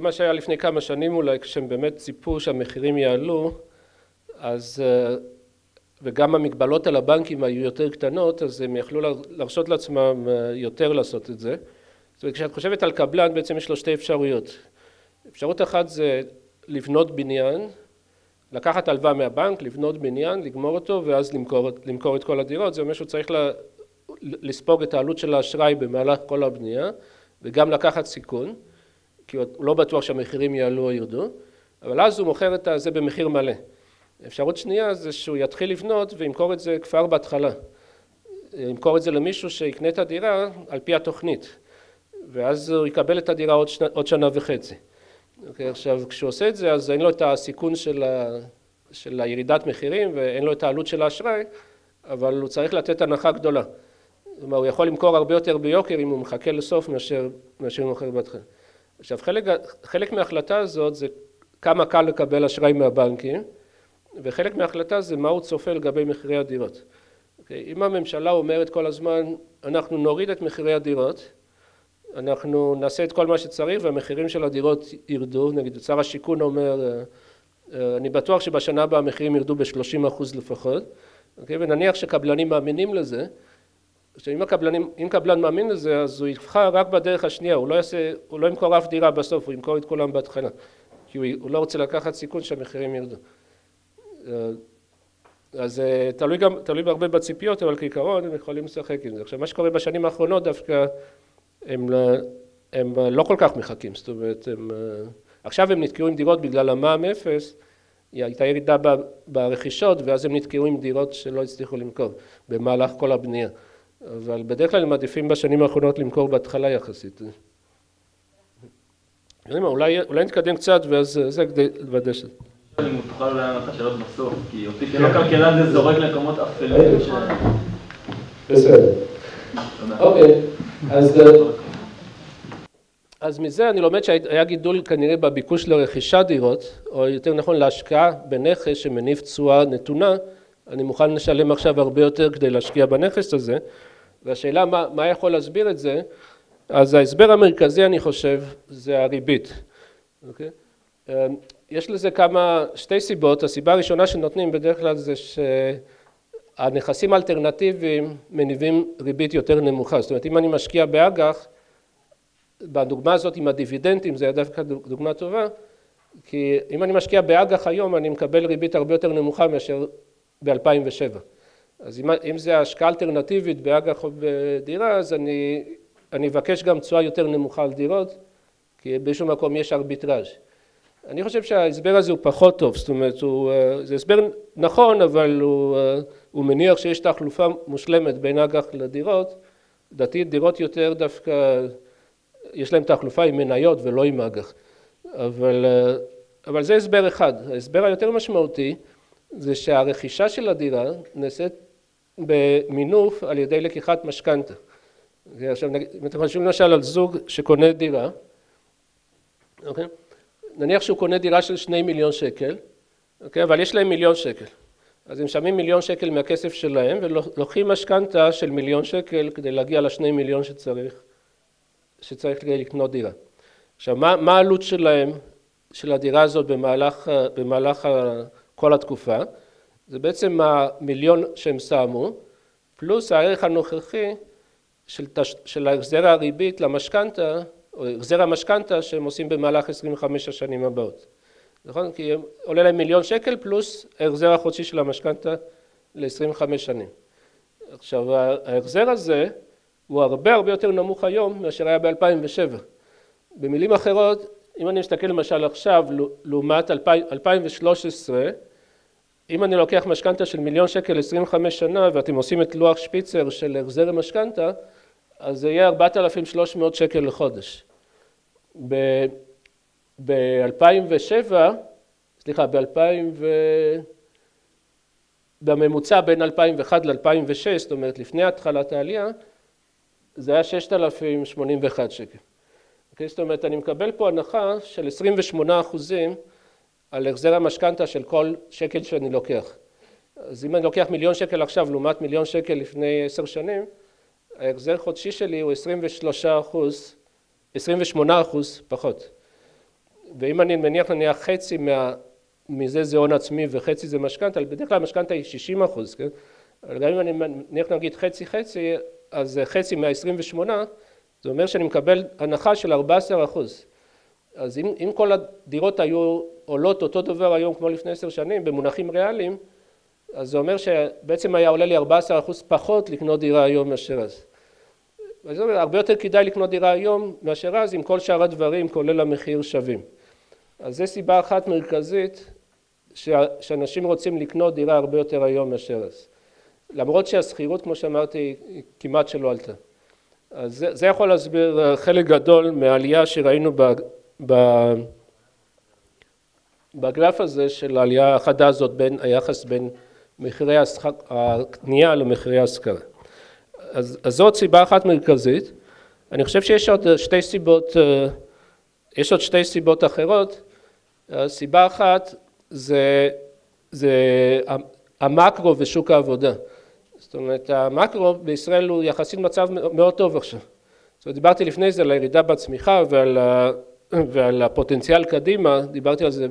מה שהיה לפני כמה שנים אולי, כשהם באמת ציפו שהמחירים יעלו, אז, וגם המגבלות על הבנקים היו יותר קטנות, אז הם יכלו להרשות לעצמם יותר לעשות את זה. זאת אומרת, כשאת חושבת על קבלן, בעצם יש לו 2 אפשרויות. אפשרות אחת זה לבנות בניין, לקחת הלוואה מהבנק, לבנות בניין, לגמור אותו, ואז למכור את כל הדירות. זה אומר שהוא צריך לספוג את העלות של האשראי במהלך כל הבנייה, וגם לקחת סיכון, כי הוא לא בטוח שהמחירים יעלו או ירדו, אבל אז הוא מוכר את זה במחיר מלא. אפשרות שנייה זה שהוא יתחיל לבנות וימכור את זה כבר בהתחלה. ימכור את זה למישהו שיקנה את הדירה על פי התוכנית, ואז הוא יקבל את הדירה עוד 1.5 שנה. אוקיי, עכשיו, כשהוא עושה את זה, אז אין לו את הסיכון של הירידת מחירים, ואין לו את העלות של האשראי, אבל הוא צריך לתת הנחה גדולה. זאת אומרת, הוא יכול למכור הרבה יותר ביוקר אם הוא מחכה לסוף מאשר הוא מוכר בהתחלה. עכשיו, חלק מההחלטה הזאת זה כמה קל לקבל אשראי מהבנקים, וחלק מההחלטה זה מה הוא צופה לגבי מחירי הדירות. אוקיי, אם הממשלה אומרת כל הזמן, אנחנו נוריד את מחירי הדירות, אנחנו נעשה את כל מה שצריך והמחירים של הדירות ירדו, נגיד שר השיכון אומר, אני בטוח שבשנה הבאה המחירים ירדו ב-30% לפחות, אוקיי? ונניח שקבלנים מאמינים לזה, אם קבלן מאמין לזה, אז הוא יבחר רק בדרך השנייה, הוא לא ימכור אף דירה בסוף, הוא ימכור את כולם בהתחלה, כי הוא לא רוצה לקחת סיכון שהמחירים ירדו. אז תלוי בהרבה בציפיות, אבל כעיקרון הם יכולים לשחק עם זה. עכשיו, מה שקורה בשנים האחרונות דווקא, הם לא כל כך מחכים, זאת אומרת, עכשיו הם נתקעו עם דירות בגלל המע"מ אפס, הייתה ירידה ברכישות, ואז הם נתקעו עם דירות שלא הצליחו למכור במהלך כל הבנייה. אבל בדרך כלל הם מעדיפים בשנים האחרונות למכור בהתחלה יחסית. אולי נתקדם קצת, ואז זה כדי לוודא שזה. אני מוכרח לענות את השאלות בסוף, כי אותי שלא כלכלן זה זורק למקומות אפלים. בסדר. אוקיי, אז מזה אני לומד שהיה גידול כנראה בביקוש לרכישת דירות, או יותר נכון להשקעה בנכס שמניב תשואה נתונה, אני מוכן לשלם עכשיו הרבה יותר כדי להשקיע בנכס הזה, והשאלה מה יכול להסביר את זה, אז ההסבר המרכזי אני חושב זה הריבית, אוקיי? יש לזה שתי סיבות, הסיבה הראשונה שנותנים בדרך כלל זה שהנכסים האלטרנטיביים מניבים ריבית יותר נמוכה, זאת אומרת אם אני משקיע באג"ח, בדוגמה הזאת עם הדיבידנדים זה דווקא דוגמה טובה, כי אם אני משקיע באג"ח היום אני מקבל ריבית הרבה יותר נמוכה מאשר ב-2007. אז אם זה השקעה אלטרנטיבית באג"ח או בדירה, אז אני אבקש גם תשואה יותר נמוכה על דירות, כי באיזשהו מקום יש ארביטראז'. אני חושב שההסבר הזה הוא פחות טוב, זאת אומרת, זה הסבר נכון, אבל הוא מניח שיש תחלופה מושלמת בין אג"ח לדירות, לדעתי דירות יותר דווקא, יש להם תחלופה עם מניות ולא עם אג"ח. אבל זה הסבר אחד. ההסבר היותר משמעותי זה שהרכישה של הדירה נעשית במינוף על ידי לקיחת משכנתא. עכשיו, אם אתם חושבים למשל על זוג שקונה דירה, אוקיי? נניח שהוא קונה דירה של 2 מיליון שקל, אוקיי? אבל יש להם 1,000,000 שקל. אז הם שמים 1,000,000 שקל מהכסף שלהם ולוקחים משכנתא של 1,000,000 שקל כדי להגיע ל2 מיליון שצריך כדי לקנות דירה. עכשיו, מה העלות שלהם, של הדירה הזאת במהלך כל התקופה? זה בעצם 1,000,000 שהם שמו, פלוס הערך הנוכחי של החזר הריבית למשכנתא, או החזר המשכנתא שהם עושים במהלך 25 השנים הבאות. נכון? כי עולה להם 1,000,000 שקל פלוס ההחזר החודשי של המשכנתא ל-25 שנים. עכשיו, ההחזר הזה הוא הרבה יותר נמוך היום מאשר היה ב-2007. במילים אחרות, אם אני מסתכל למשל עכשיו, לעומת 2013, אם אני לוקח משכנתא של 1,000,000 שקל 25 שנה, ואתם עושים את לוח שפיצר של החזר המשכנתא, אז זה יהיה 4,300 שקל לחודש. ב-2007, סליחה, בממוצע בין 2001 ל-2006, זאת אומרת לפני התחלת העלייה, זה היה 6,081 שקל. אוקיי, זאת אומרת, אני מקבל פה הנחה של 28% על החזר המשכנתא של כל שקל שאני לוקח. אז אם אני לוקח 1,000,000 שקל עכשיו, לעומת 1,000,000 שקל לפני 10 שנים, ההחזר חודשי שלי הוא 28% פחות. ואם אני מניח חצי מזה זה הון עצמי וחצי זה משכנתא, בדרך כלל המשכנתא היא 60%, כן? אבל גם אם אני מניח נגיד חצי, אז חצי מה-28, זה אומר שאני מקבל הנחה של 14%. אז אם כל הדירות היו עולות אותו דבר היום כמו לפני 10 שנים, במונחים ריאליים, אז זה אומר שבעצם היה עולה לי 14% פחות לקנות דירה היום מאשר אז. וזה אומר, הרבה יותר כדאי לקנות דירה היום מאשר אז, עם כל שאר הדברים, כולל המחיר שווים. אז זו סיבה אחת מרכזית, שאנשים רוצים לקנות דירה הרבה יותר היום מאשר אז. למרות שהשכירות, כמו שאמרתי, כמעט שלא עלתה. אז זה יכול להסביר חלק גדול מהעלייה שראינו בגרף הזה של העלייה החדה הזאת בין היחס בין מחירי הקנייה למחירי ההשכרה. אז זאת סיבה אחת מרכזית. אני חושב שיש עוד שתי סיבות אחרות. סיבה אחת זה המקרו ושוק העבודה. זאת אומרת, המקרו בישראל הוא יחסית מצב מאוד טוב עכשיו. זאת אומרת, דיברתי לפני זה על הירידה בצמיחה ועל הפוטנציאל קדימה, דיברתי על זה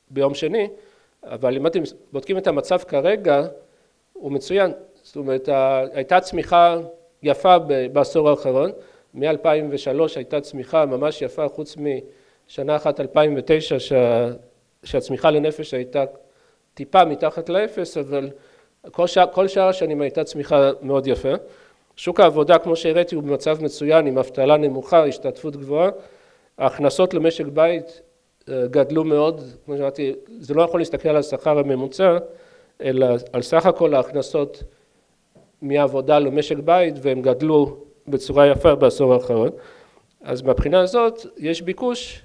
ביום שני, אבל אם אתם בודקים את המצב כרגע, הוא מצוין. זאת אומרת, הייתה צמיחה יפה בעשור האחרון, מ-2003 הייתה צמיחה ממש יפה, חוץ משנה אחת 2009, שהצמיחה לנפש הייתה טיפה מתחת לאפס, אבל כל שאר השנים הייתה צמיחה מאוד יפה. שוק העבודה, כמו שהראיתי, הוא במצב מצוין, עם אבטלה נמוכה, השתתפות גבוהה. ההכנסות למשק בית גדלו מאוד, כמו שאמרתי, זה לא יכול להסתכל על השכר הממוצע, אלא על סך הכל ההכנסות מעבודה למשק בית, והם גדלו בצורה יפה בעשור האחרון. אז מבחינה הזאת יש ביקוש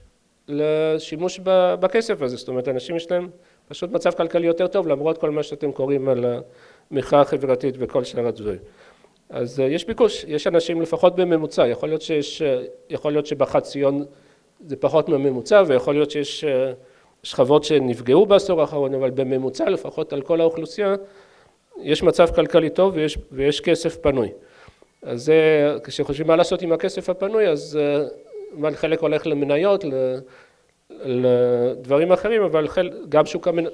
לשימוש בכסף הזה, זאת אומרת, אנשים יש להם פשוט מצב כלכלי יותר טוב, למרות כל מה שאתם קוראים על המחאה החברתית וכל שאר הדברים. אז יש ביקוש, יש אנשים לפחות בממוצע, יכול להיות שבחציון זה פחות מהממוצע, ויכול להיות שיש שכבות שנפגעו בעשור האחרון, אבל בממוצע לפחות על כל האוכלוסייה, יש מצב כלכלי טוב ויש כסף פנוי. אז כשחושבים מה לעשות עם הכסף הפנוי, אז חלק הולך למניות, לדברים אחרים, אבל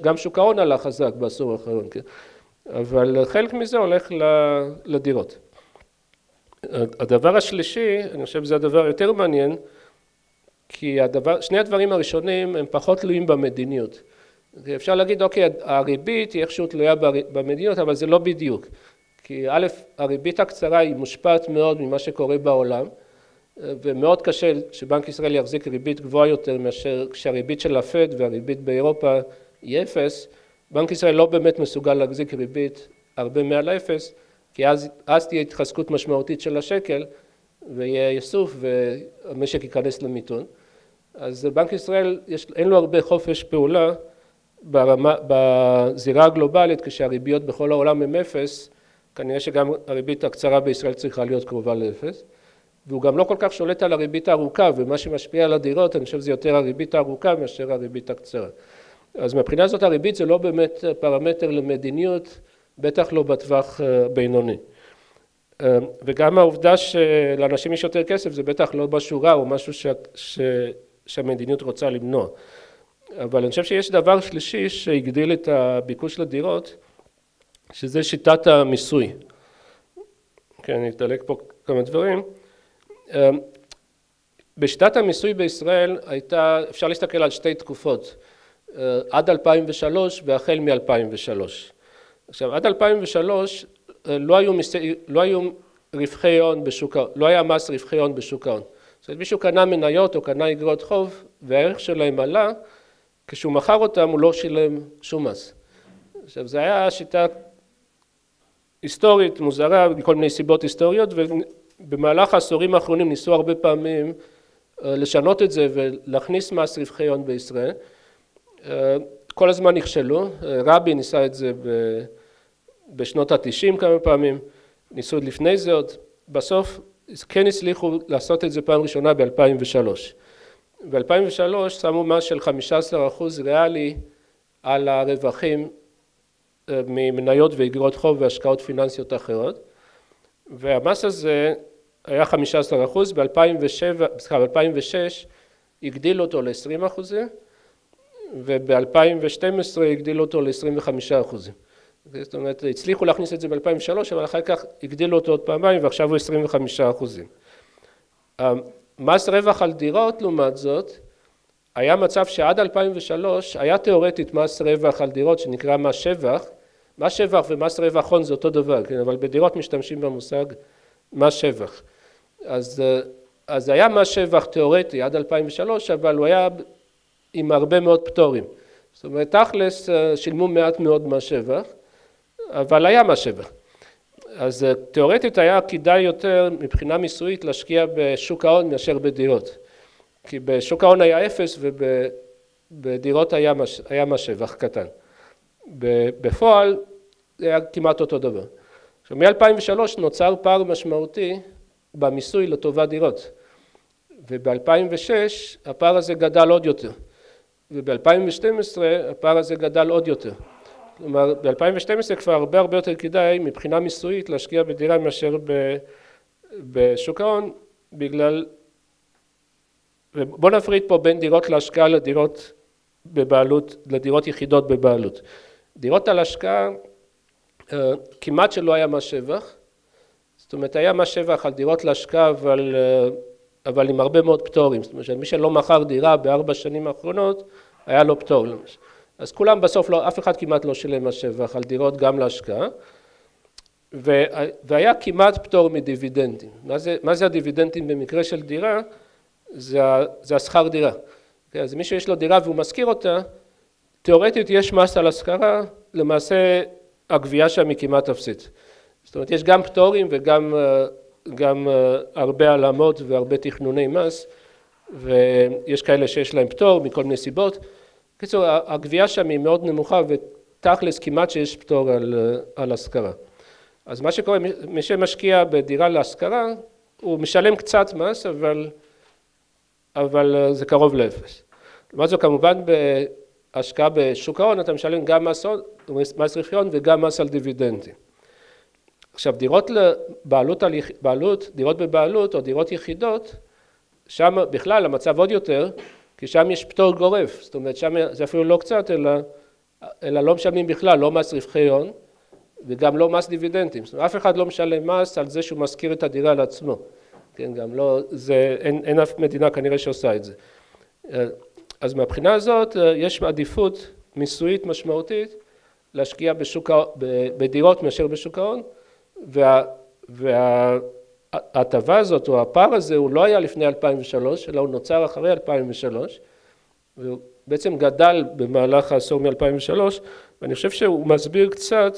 גם שוק ההון עלה חזק בעשור האחרון, כן? אבל חלק מזה הולך לדירות. הדבר השלישי, אני חושב שזה הדבר יותר מעניין, כי שני הדברים הראשונים הם פחות תלויים במדיניות. אפשר להגיד, אוקיי, הריבית היא איכשהו תלויה במדיניות, אבל זה לא בדיוק. כי א', הריבית הקצרה היא מושפעת מאוד ממה שקורה בעולם, ומאוד קשה שבנק ישראל יחזיק ריבית גבוהה יותר מאשר כשהריבית של הפד והריבית באירופה היא אפס, בנק ישראל לא באמת מסוגל להחזיק ריבית הרבה מעל אפס, כי אז תהיה התחזקות משמעותית של השקל, ויהיה יסוף והמשק ייכנס למיתון. אז בנק ישראל אין לו הרבה חופש פעולה בזירה הגלובלית, כשהריביות בכל העולם הם אפס, כנראה שגם הריבית הקצרה בישראל צריכה להיות קרובה לאפס, והוא גם לא כל כך שולט על הריבית הארוכה, ומה שמשפיע על הדירות, אני חושב שזה יותר הריבית הארוכה מאשר הריבית הקצרה. אז מבחינה זאת הריבית זה לא באמת פרמטר למדיניות, בטח לא בטווח בינוני. וגם העובדה שלאנשים יש יותר כסף, זה בטח לא בשורה, או משהו שהמדיניות רוצה למנוע. אבל אני חושב שיש דבר שלישי שהגדיל את הביקוש לדירות, שזה שיטת המיסוי. כן, אני אתדלק פה כמה דברים. בשיטת המיסוי בישראל אפשר להסתכל על שתי תקופות, עד 2003 והחל מ-2003. עכשיו, עד 2003 לא היו רווחי הון בשוק ההון, לא היה מס רווחי הון בשוק ההון. זאת אומרת, מישהו קנה מניות או קנה אגרות חוב, והערך שלהם עלה, כשהוא מכר אותם הוא לא שילם שום מס. עכשיו, זו הייתה שיטה היסטורית, מוזרה, מכל מיני סיבות היסטוריות, ובמהלך העשורים האחרונים ניסו הרבה פעמים לשנות את זה ולהכניס מס רווחי הון בישראל. כל הזמן נכשלו, רבין ניסה את זה בשנות ה-90 כמה פעמים, ניסו לפני זה עוד, בסוף כן הצליחו לעשות את זה פעם ראשונה ב-2003. ב-2003 שמו מס של 15% ריאלי על הרווחים ממניות ואגרות חוב והשקעות פיננסיות אחרות, והמס הזה היה 15%, ב-2006 הגדיל אותו ל-20%, וב-2012 הגדילו אותו ל-25%. זאת אומרת, הצליחו להכניס את זה ב-2003, אבל אחר כך הגדילו אותו עוד פעמיים, ועכשיו הוא 25%. מס רווח על דירות, לעומת זאת, היה מצב שעד 2003 היה תיאורטית מס רווח על דירות, שנקרא מס שבח. מס שבח ומס רווח הון זה אותו דבר, כן? אבל בדירות משתמשים במושג מס שבח. אז היה מס שבח תיאורטי עד 2003, אבל הוא היה עם הרבה מאוד פטורים. זאת אומרת, תכלס שילמו מעט מאוד מס שבח, אבל היה מס שבח. אז תיאורטית היה כדאי יותר מבחינה מיסויית להשקיע בשוק ההון מאשר בדירות. כי בשוק ההון היה אפס בדירות היה מס שבח קטן. בפועל זה היה כמעט אותו דבר. עכשיו, מ-2003 נוצר פער משמעותי במיסוי לטובת דירות. וב-2006 הפער הזה גדל עוד יותר. וב-2012 הפער הזה גדל עוד יותר. כלומר, ב-2012 כבר הרבה יותר כדאי מבחינה מיסויית להשקיע בדירה מאשר בשוק ההון, בגלל... ובוא נפריד פה בין דירות להשקעה לדירות בבעלות, לדירות יחידות בבעלות. דירות על השקעה כמעט שלא היה מס שבח, זאת אומרת היה מס שבח על דירות להשקעה אבל עם הרבה מאוד פטורים, זאת אומרת מי שלא מכר דירה ב4 שנים האחרונות היה לו פטור למשל. אז כולם בסוף לא, אף אחד כמעט לא שילם מס שבח על דירות גם להשקעה, והיה כמעט פטור מדיבידנדים. מה זה הדיבידנדים במקרה של דירה? זה השכר דירה. אז מי שיש לו דירה והוא משכיר אותה, תיאורטית יש מס על השכרה, למעשה הגבייה שם היא כמעט אפסית. זאת אומרת יש גם פטורים וגם הרבה העלמות והרבה תכנוני מס, ויש כאלה שיש להם פטור מכל מיני סיבות. בקיצור, הגבייה שם היא מאוד נמוכה ותכלס כמעט שיש פטור על השכרה. אז מה שקורה, מי שמשקיע בדירה להשכרה, הוא משלם קצת מס, אבל זה קרוב לאפס. לעומת זאת, כמובן בהשקעה בשוק ההון, אתה משלם גם מס רווחי וגם מס על דיבידנדים. עכשיו, דירות בבעלות או דירות יחידות, שם בכלל המצב עוד יותר, כי שם יש פטור גורף, זאת אומרת, שם זה אפילו לא קצת, אלא לא משלמים בכלל, לא מס רווחי הון, וגם לא מס דיבידנדים. זאת אומרת, אף אחד לא משלם מס על זה שהוא משכיר את הדירה לעצמו. כן, גם לא, אין אף מדינה כנראה שעושה את זה. אז מהבחינה הזאת, יש עדיפות מיסויית משמעותית להשקיע בדירות מאשר בשוק ההון, וההטבה הזאת או הפער הזה הוא לא היה לפני 2003, אלא הוא נוצר אחרי 2003, והוא בעצם גדל במהלך העשור מ-2003, ואני חושב שהוא מסביר קצת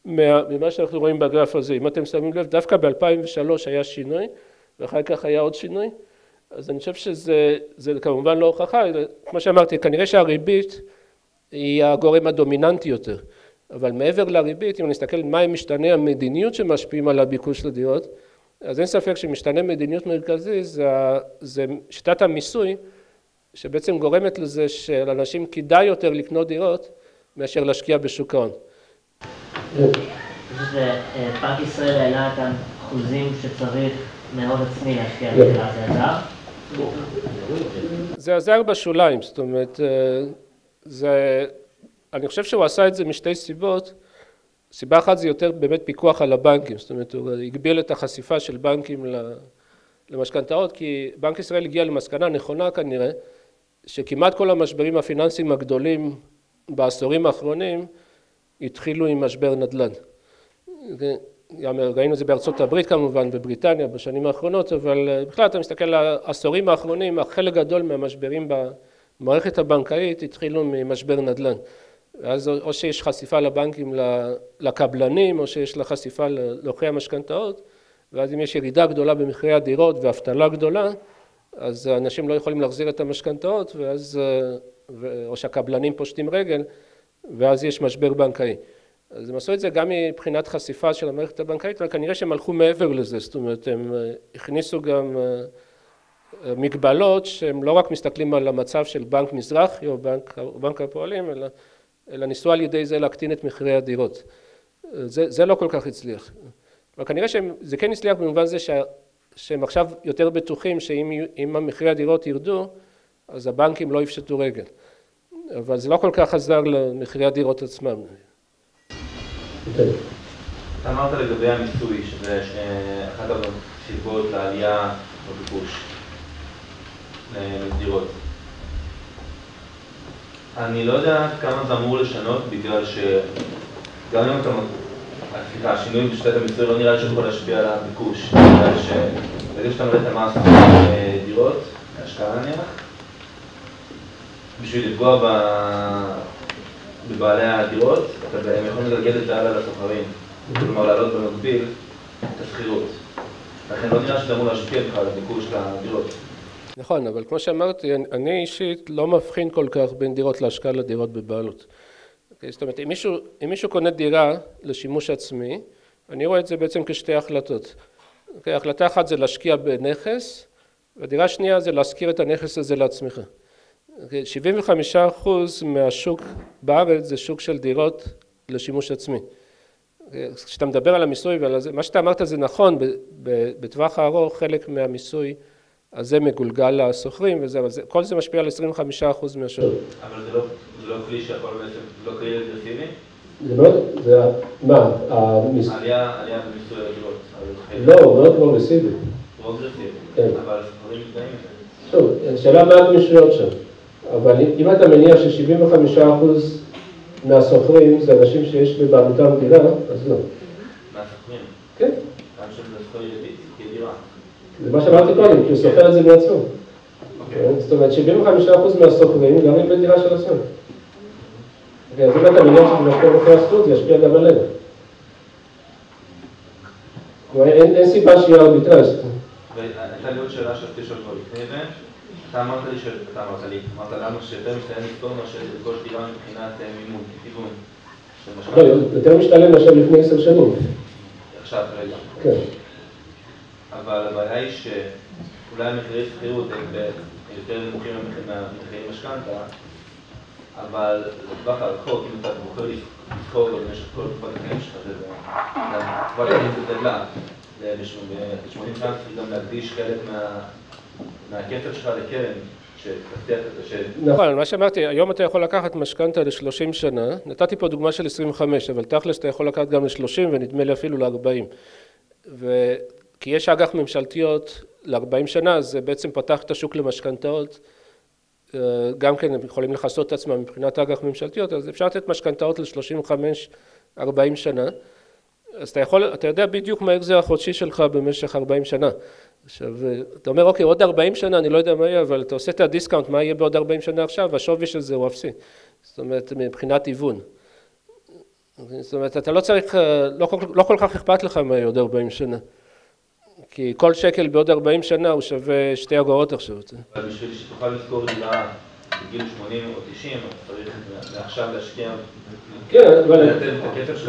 ממה שאנחנו רואים בגרף הזה. אם אתם שמים לב, דווקא ב-2003 היה שינוי, ואחר כך היה עוד שינוי, אז אני חושב שזה כמובן לא הוכחה, כמו שאמרתי, כנראה שהריבית היא הגורם הדומיננטי יותר, אבל מעבר לריבית, אם נסתכל מה הם משתנה המדיניות שמשפיעים על הביקוש לדירות, אז אין ספק שמשתנה מדיניות מרכזי זה שיטת המיסוי, שבעצם גורמת לזה שלאנשים כדאי יותר לקנות דירות מאשר להשקיע בשוק ההון. בנק ישראל העלה את האחוזים שצריך מהון עצמי להשקיע בדירה, זה עזר? זה עזר בשוליים, זאת אומרת, אני חושב שהוא עשה את זה משתי סיבות. סיבה אחת זה יותר באמת פיקוח על הבנקים, זאת אומרת הוא הגביל את החשיפה של בנקים למשכנתאות, כי בנק ישראל הגיע למסקנה נכונה כנראה, שכמעט כל המשברים הפיננסיים הגדולים בעשורים האחרונים התחילו עם משבר נדל"ן. ראינו את זה בארצות הברית כמובן, בבריטניה בשנים האחרונות, אבל בכלל אתה מסתכל על העשורים האחרונים, החלק גדול מהמשברים במערכת הבנקאית התחילו ממשבר נדל"ן. אז או שיש חשיפה לבנקים לקבלנים, או שיש לה חשיפה ללוקחי המשכנתאות, ואז אם יש ירידה גדולה במחירי הדירות ואבטלה גדולה, אז אנשים לא יכולים להחזיר את המשכנתאות, או שהקבלנים פושטים רגל, ואז יש משבר בנקאי. אז הם עשו את זה גם מבחינת חשיפה של המערכת הבנקאית, אבל כנראה שהם הלכו מעבר לזה, זאת אומרת, הם הכניסו גם מגבלות שהם לא רק מסתכלים על המצב של בנק מזרחי או בנק הפועלים, אלא ניסו על ידי זה להקטין את מחירי הדירות. זה לא כל כך הצליח. אבל כנראה שזה כן הצליח במובן זה שהם עכשיו יותר בטוחים שאם המחירי הדירות ירדו, אז הבנקים לא יפשטו רגל. אבל זה לא כל כך עזר למחירי הדירות עצמם. אתה אמרת לגבי המיסוי, שזה אחת הסיבות לעלייה בביקוש לדירות. אני לא יודע כמה זה אמור לשנות, בגלל שגם אם אתה... השינוי בשיטת המיסוי לא נראה שיכול להשפיע על הביקוש, בגלל שברגע שאתה מראה את המס בדירות, השקעה נניח, בשביל לפגוע בבעלי הדירות, הם יכולים לגלגל את זה הלאה לשוכרים, כלומר לעלות במקביל את השכירות. לכן לא נראה שזה אמור להשפיע בכלל על הביקוש לדירות. נכון, אבל כמו שאמרתי, אני אישית לא מבחין כל כך בין דירות להשקעה לדירות בבעלות. זאת אומרת, אם מישהו קונה דירה לשימוש עצמי, אני רואה את זה בעצם כשתי החלטות. החלטה אחת זה להשקיע בנכס, והדירה השנייה זה להשכיר את הנכס הזה לעצמך. 75% מהשוק בארץ זה שוק של דירות לשימוש עצמי. כשאתה מדבר על המיסוי ועל זה, מה שאתה אמרת זה נכון, בטווח הארוך חלק מהמיסוי הזה מגולגל לסוחרים וזה, אבל כל זה משפיע על 25% מהשוק. אבל זה לא כלי שיכול בעצם, זה לא כלי אגרסיבי? זה מה? עלייה במיסוי הדירות. לא, מאוד פרוגרסיבי. פרוגרסיבי, אבל הסוחרים מתנאים את זה. טוב, השאלה מה הגמישויות שם, אבל אם אתה מניח ש75% מהסוחרים זה אנשים שיש בבעלותם דירה, אז לא. מהסוחרים? כן. גם של סוחר כדירה. זה מה שאמרתי קודם, כי הוא סוחר את זה מעצמו. זאת אומרת, 75% מהסוחרים גרים בדירה של עצמם. אז אם אתה מניח שזה משפיע בכל הזכות, זה ישפיע גם עלינו. אין סיבה שיהיה ארביטראז'. והייתה לי עוד שאלה שרציתי לשאול כבר לפני זה. אתה אמרת לנו שיותר משתלם לפתור מאשר לרכוש דירה מבחינת מימון, כיוון. לא, יותר משתלם מאשר לפני 10 שנים. עכשיו, רגע. כן. אבל הבעיה היא שאולי המחירי שכירות הם יותר נמוכים מהמחירי משכנתא, אבל בטווח הרחוק, אם אתה בוחר לבחור במשך כל תקופת החיים שלך, תקופת החיים זה גדלה. ב-80 שנה צריך גם להקדיש חלק מהכסף שלך לקרן, נכון, מה שאמרתי, היום אתה יכול לקחת משכנתא ל-30 שנה, נתתי פה דוגמה של 25, אבל תכלס אתה יכול לקחת גם ל-30 ונדמה לי אפילו ל-40. כי יש אג"ח ממשלתיות ל-40 שנה, אז זה בעצם פתח את השוק למשכנתאות, גם כן הם יכולים לחסות את עצמם מבחינת אג"ח ממשלתיות, אז אפשר לתת משכנתאות ל-35-40 שנה, אז אתה יודע בדיוק מה ההחזר החודשי שלך במשך 40 שנה. עכשיו, אתה אומר, אוקיי, עוד 40 שנה, אני לא יודע מה יהיה, אבל אתה עושה את הדיסקאונט, מה יהיה בעוד 40 שנה עכשיו, והשווי של זה הוא אפסי. זאת אומרת, מבחינת היוון. זאת אומרת, אתה לא צריך, לא כל כך אכפת לך מה יהיה עוד 40 שנה. כי כל שקל בעוד 40 שנה הוא שווה 2 אגורות עכשיו. אבל בשביל שתוכל לזכור דירה בגיל 80 או 90, צריך מעכשיו להשקיע... כן, אבל...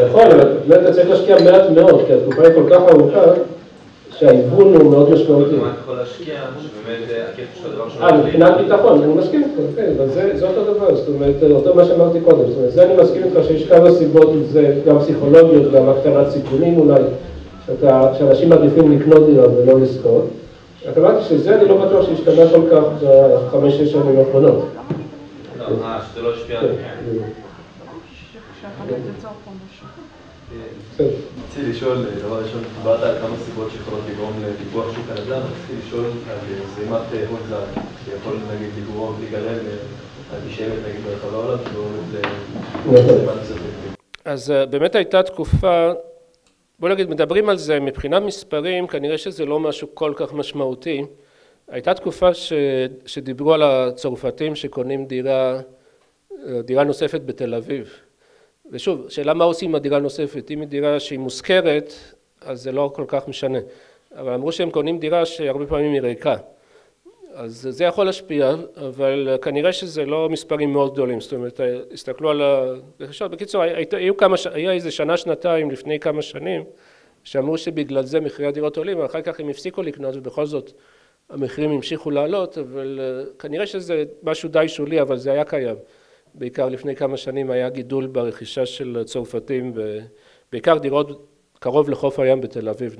נכון, אבל אתה צריך להשקיע מעט מאוד, כי התקופה היא כל כך ארוכה, שההיוון הוא מאוד משמעותי. מה אתה יכול להשקיע, שבאמת הכסף שלך דבר שלא... מבחינת ביטחון, אני מסכים איתך, כן, אבל זה אותו דבר, זאת אומרת, אותו מה שאמרתי קודם, זאת אומרת, זה אני מסכים איתך שיש כמה סיבות, זה גם פסיכולוגיות, גם הקטנת סיכונים אולי, שאנשים מעדיפים לקנות דירה ולא לזכות. רק אמרתי שזה אני לא בטוח שהשתנה כל כך ב5-6 שנים האחרונות. לא, שזה לא השפיע על זה. רציתי לשאול, דבר ראשון, דיברת על כמה סיבות שיכולות לגרום לדיווח שוק הנדל"ן, רציתי לשאול על זרימת הון זר, שיכול נגיד לגרום להיגרם לאנטישמיות נגיד ברחבי העולם, שגורמת לזרימת כספים. אז באמת הייתה תקופה, בוא נגיד, מדברים על זה, מבחינה מספרים, כנראה שזה לא משהו כל כך משמעותי. הייתה תקופה שדיברו על הצרפתים שקונים דירה נוספת בתל אביב. ושוב, שאלה מה עושים עם הדירה נוספת? אם היא דירה שהיא מושכרת, אז זה לא כל כך משנה. אבל אמרו שהם קונים דירה שהרבה פעמים היא ריקה. אז זה יכול להשפיע, אבל כנראה שזה לא מספרים מאוד גדולים. זאת אומרת, הסתכלו על הרכישות. בקיצור, היה איזה שנה-שנתיים לפני כמה שנים, שאמרו שבגלל זה מחירי הדירות עולים, ואחר כך הם הפסיקו לקנות, ובכל זאת המחירים המשיכו לעלות, אבל כנראה שזה משהו די שולי, אבל זה היה קיים. בעיקר לפני כמה שנים היה גידול ברכישה של צרפתים, בעיקר דירות קרוב לחוף הים בתל אביב.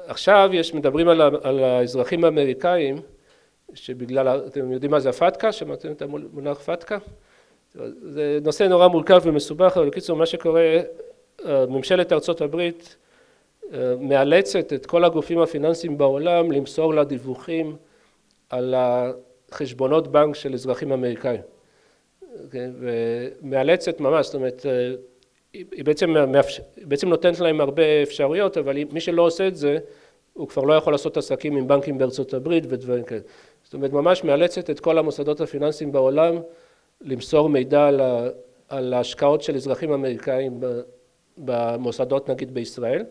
עכשיו מדברים על האזרחים האמריקאים, שבגלל, אתם יודעים מה זה הפתקה? שמעתם את המונח פתקה? זה נושא נורא מורכב ומסובך, אבל בקיצור מה שקורה, ממשלת ארצות הברית מאלצת את כל הגופים הפיננסיים בעולם למסור לה דיווחים על חשבונות בנק של אזרחים אמריקאים. ומאלצת ממש, זאת אומרת, היא בעצם נותנת להם הרבה אפשרויות, אבל מי שלא עושה את זה, הוא כבר לא יכול לעשות עסקים עם בנקים בארצות הברית ודברים כאלה. זאת אומרת, ממש מאלצת את כל המוסדות הפיננסיים בעולם למסור מידע על ההשקעות של אזרחים אמריקאים במוסדות, נגיד בישראל.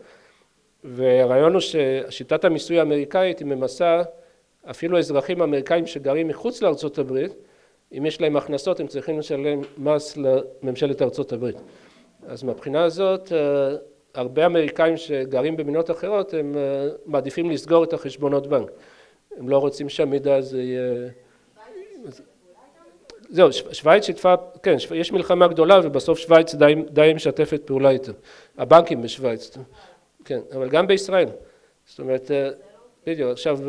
והרעיון הוא ששיטת המיסוי האמריקאית היא ממסה אפילו אזרחים אמריקאים שגרים מחוץ לארצות הברית, אם יש להם הכנסות הם צריכים לשלם מס לממשלת ארצות הברית. אז מהבחינה הזאת, הרבה אמריקאים שגרים במדינות אחרות, הם מעדיפים לסגור את החשבונות בנק. הם לא רוצים שהמידע הזה יהיה... זהו, שוויץ שיתפה, כן, יש מלחמה גדולה ובסוף שוויץ די משתפת פעולה איתה. הבנקים בשוויץ, כן, אבל גם בישראל. זאת אומרת, בדיוק, עכשיו,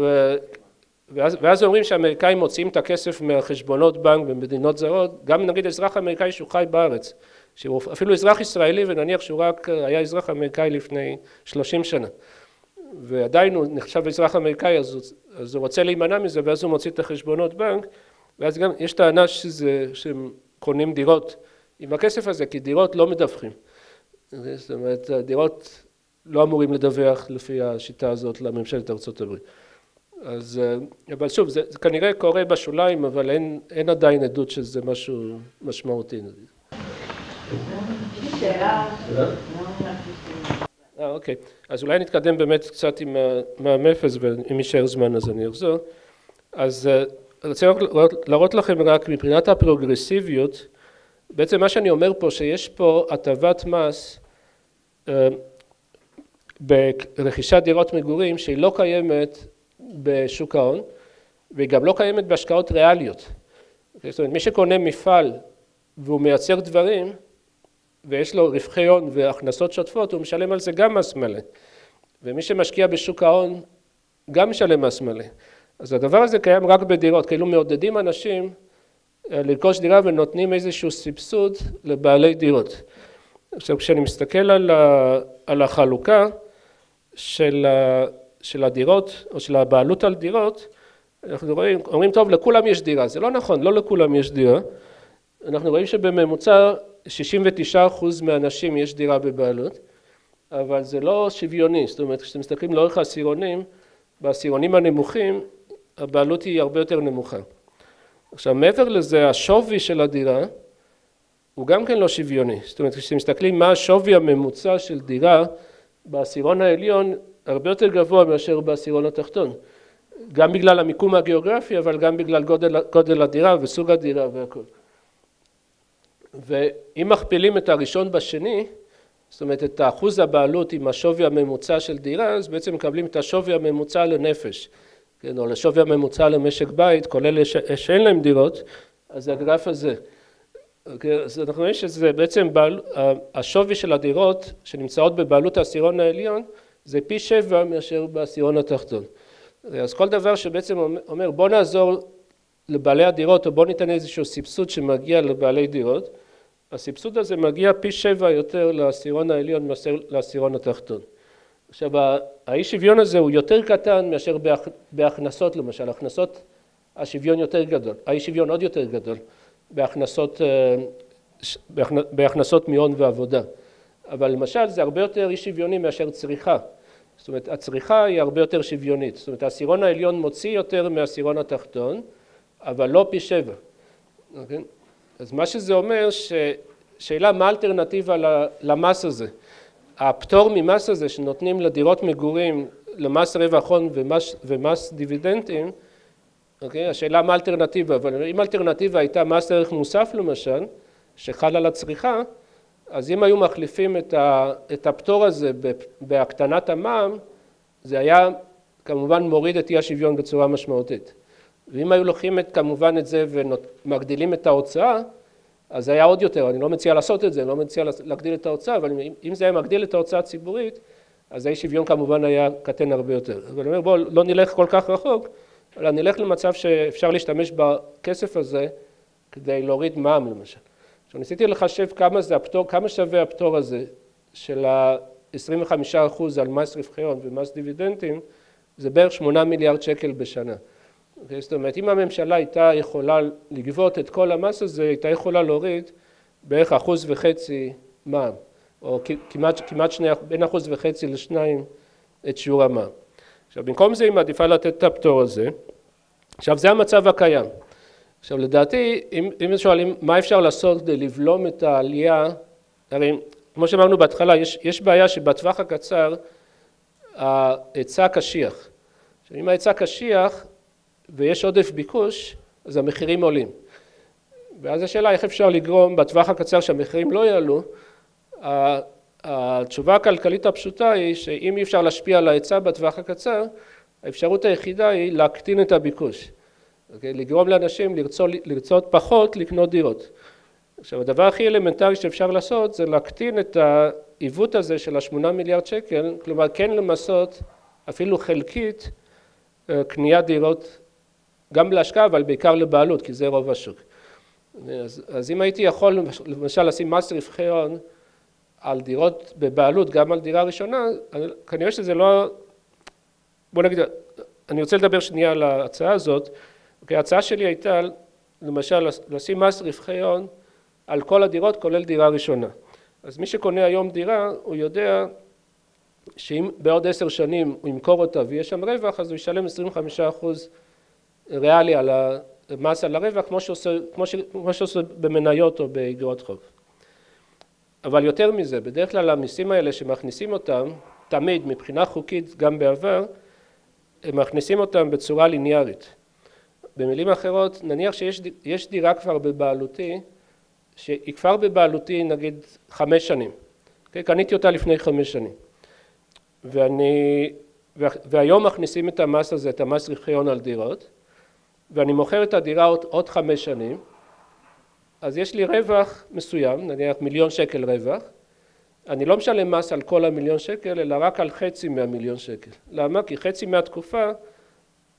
ואז אומרים שהאמריקאים מוציאים את הכסף מהחשבונות בנק במדינות זרות, גם נגיד אזרח אמריקאי שהוא חי בארץ, שהוא אפילו אזרח ישראלי ונניח שהוא רק היה אזרח אמריקאי לפני 30 שנה. ועדיין הוא נחשב אזרח אמריקאי, אז הוא רוצה להימנע מזה, ואז הוא מוציא את החשבונות בנק, ואז גם יש טענה שהם קונים דירות עם הכסף הזה, כי דירות לא מדווחים. זאת אומרת, דירות לא אמורים לדווח לפי השיטה הזאת לממשלת ארצות הברית. אז, אבל שוב, זה כנראה קורה בשוליים, אבל אין עדיין עדות שזה משהו משמעותי. שאלה. אוקיי, אז אולי נתקדם באמת קצת עם מע"מ אפס, ואם יישאר זמן אז אני אחזור. אז אני רוצה להראות לכם רק מבחינת הפרוגרסיביות, בעצם מה שאני אומר פה, שיש פה הטבת מס ברכישת דירות מגורים, שהיא לא קיימת בשוק ההון, והיא גם לא קיימת בהשקעות ריאליות. זאת אומרת, מי שקונה מפעל והוא מייצר דברים, ויש לו רווחי הון והכנסות שוטפות, הוא משלם על זה גם מס מלא. ומי שמשקיע בשוק ההון, גם משלם מס מלא. אז הדבר הזה קיים רק בדירות, כאילו מעודדים אנשים לרכוש דירה ונותנים איזשהו סבסוד לבעלי דירות. עכשיו, כשאני מסתכל על החלוקה של הדירות, או של הבעלות על דירות, אנחנו אומרים, טוב, לכולם יש דירה. זה לא נכון, לא לכולם יש דירה. אנחנו רואים שבממוצע 69% מהאנשים יש דירה בבעלות, אבל זה לא שוויוני. זאת אומרת, כשאתם מסתכלים לאורך העשירונים, בעשירונים הנמוכים, הבעלות היא הרבה יותר נמוכה. עכשיו, מעבר לזה, השווי של הדירה הוא גם כן לא שוויוני. זאת אומרת, כשאתם מסתכלים מה השווי הממוצע של דירה בעשירון העליון, הרבה יותר גבוה מאשר בעשירון התחתון. גם בגלל המיקום הגיאוגרפי, אבל גם בגלל גודל הדירה וסוג הדירה והכל. ואם מכפילים את הראשון בשני, זאת אומרת, את האחוז הבעלות עם השווי הממוצע של דירה, אז בעצם מקבלים את השווי הממוצע לנפש. כן, או לשווי הממוצע למשק בית, כולל שאין להם דירות, אז זה הגרף הזה. אז אנחנו רואים שזה בעצם השווי של הדירות שנמצאות בבעלות העשירון העליון, זה פי 7 מאשר בעשירון התחתון. אז כל דבר שבעצם אומר, בוא נעזור לבעלי הדירות, או בוא ניתן איזשהו סבסוד שמגיע לבעלי דירות, הסבסוד הזה מגיע פי 7 יותר לעשירון העליון מאשר לעשירון התחתון. עכשיו, האי שוויון הזה הוא יותר קטן מאשר בהכנסות, למשל, הכנסות השוויון יותר גדול, האי שוויון עוד יותר גדול, בהכנסות מהון ועבודה. אבל למשל, זה הרבה יותר אי שוויוני מאשר צריכה. זאת אומרת, הצריכה היא הרבה יותר שוויונית. זאת אומרת, העשירון העליון מוציא יותר מהעשירון התחתון, אבל לא פי 7. אוקיי? אז מה שזה אומר, שאלה מה האלטרנטיבה למס הזה? הפטור ממס הזה שנותנים לדירות מגורים, למס רווח הון ומס דיבידנדים, אוקיי? השאלה מה האלטרנטיבה, אבל אם האלטרנטיבה הייתה מס ערך מוסף למשל, שחל על הצריכה, אז אם היו מחליפים את הפטור הזה בהקטנת המע"מ, זה היה כמובן מוריד את אי השוויון בצורה משמעותית. ואם היו לוקחים כמובן את זה ומגדילים את ההוצאה, אז זה היה עוד יותר, אני לא מציע לעשות את זה, אני לא מציע להגדיל את ההוצאה, אבל אם זה היה מגדיל את ההוצאה הציבורית, אז האי שוויון כמובן היה קטן הרבה יותר. אבל אני אומר, בואו לא נלך כל כך רחוק, אלא נלך למצב שאפשר להשתמש בכסף הזה כדי להוריד מע"מ למשל. עכשיו ניסיתי לחשב כמה שווה הפטור הזה של ה-25% על מס רווחי הון ומס דיבידנדים, זה בערך 8 מיליארד שקל בשנה. זאת אומרת, אם הממשלה הייתה יכולה לגבות את כל המס הזה, הייתה יכולה להוריד בערך 1.5% מע"מ, או כמעט בין 1.5% ל2% את שיעור המע"מ. עכשיו, במקום זה היא מעדיפה לתת את הפטור הזה. עכשיו, זה המצב הקיים. עכשיו, לדעתי, אם שואלים מה אפשר לעשות כדי לבלום את העלייה, הרי כמו שאמרנו בהתחלה, יש בעיה שבטווח הקצר ההיצע קשיח. אם ההיצע קשיח ויש עודף ביקוש, אז המחירים עולים. ואז השאלה איך אפשר לגרום בטווח הקצר שהמחירים לא יעלו. התשובה הכלכלית הפשוטה היא שאם אי אפשר להשפיע על ההיצע בטווח הקצר, האפשרות היחידה היא להקטין את הביקוש. לגרום לאנשים לרצות פחות לקנות דירות. עכשיו, הדבר הכי אלמנטרי שאפשר לעשות זה להקטין את העיוות הזה של ה8 מיליארד שקל, כלומר כן למסות אפילו חלקית קניית דירות גם להשקעה, אבל בעיקר לבעלות, כי זה רוב השוק. אז אם הייתי יכול למשל לשים מס רווחי הון על דירות בבעלות, גם על דירה ראשונה, כנראה שזה לא... בוא נגיד, אני רוצה לדבר שנייה על ההצעה הזאת. ההצעה שלי הייתה למשל לשים מס רווחי הון על כל הדירות, כולל דירה ראשונה. אז מי שקונה היום דירה, הוא יודע שאם בעוד 10 שנים הוא ימכור אותה ויש שם רווח, אז הוא ישלם 25% ריאלי על המס על הרווח, כמו שעושה במניות או באגרות חוב. אבל יותר מזה, בדרך כלל המיסים האלה שמכניסים אותם, תמיד מבחינה חוקית גם בעבר, הם מכניסים אותם בצורה ליניארית. במילים אחרות, נניח שיש דירה כבר בבעלותי, שהיא כבר בבעלותי נגיד 5 שנים. קניתי אותה לפני 5 שנים. והיום מכניסים את המס הזה, את המס רווחי הון על דירות, ואני מוכר את הדירה עוד 5 שנים, אז יש לי רווח מסוים, נניח 1,000,000 שקל רווח, אני לא משלם מס על כל 1,000,000 שקל, אלא רק על חצי 1,000,000 שקל. למה? כי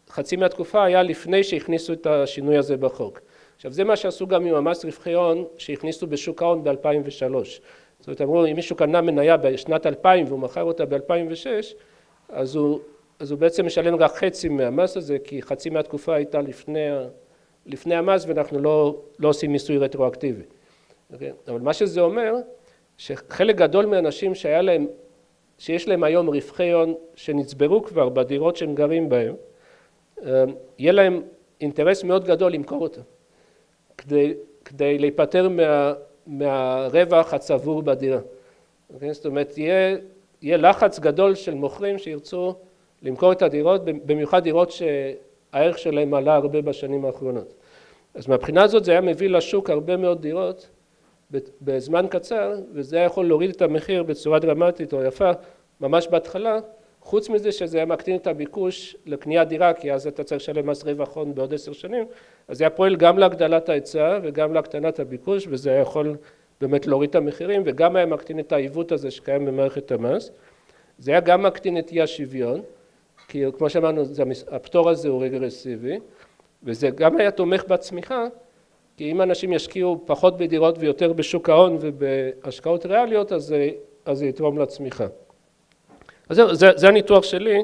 חצי מהתקופה היה לפני שהכניסו את השינוי הזה בחוק. עכשיו זה מה שעשו גם עם המס רווחי הון שהכניסו בשוק ההון ב-2003. זאת אומרת, אמרו, אם מישהו קנה מניה בשנת 2000 והוא מכר אותה ב-2006, אז הוא בעצם משלם רק חצי מהמס הזה, כי חצי מהתקופה הייתה לפני המס ואנחנו לא עושים מיסוי רטרואקטיבי. אבל מה שזה אומר, שחלק גדול מהאנשים שיש להם היום רווחי הון שנצברו כבר בדירות שהם גרים בהם, יהיה להם אינטרס מאוד גדול למכור אותם, כדי להיפטר מהרווח הצבור בדירה. זאת אומרת, יהיה לחץ גדול של מוכרים שירצו למכור את הדירות, במיוחד דירות שהערך שלהם עלה הרבה בשנים האחרונות. אז מהבחינה הזאת זה היה מביא לשוק הרבה מאוד דירות בזמן קצר, וזה היה יכול להוריד את המחיר בצורה דרמטית או יפה, ממש בהתחלה, חוץ מזה שזה היה מקטין את הביקוש לקניית דירה, כי אז אתה צריך לשלם מס רווח הון בעוד 10 שנים, אז זה היה פועל גם להגדלת ההיצע וגם להקטנת הביקוש, וזה היה יכול באמת להוריד את המחירים, וגם היה מקטין את העיוות הזה שקיים במערכת המס. זה היה גם מקטין את אי השוויון, כי כמו שאמרנו, הפטור הזה הוא רגרסיבי, וזה גם היה תומך בצמיחה, כי אם אנשים ישקיעו פחות בדירות ויותר בשוק ההון ובהשקעות ריאליות, אז זה יתרום לצמיחה. אז זה הניתוח שלי.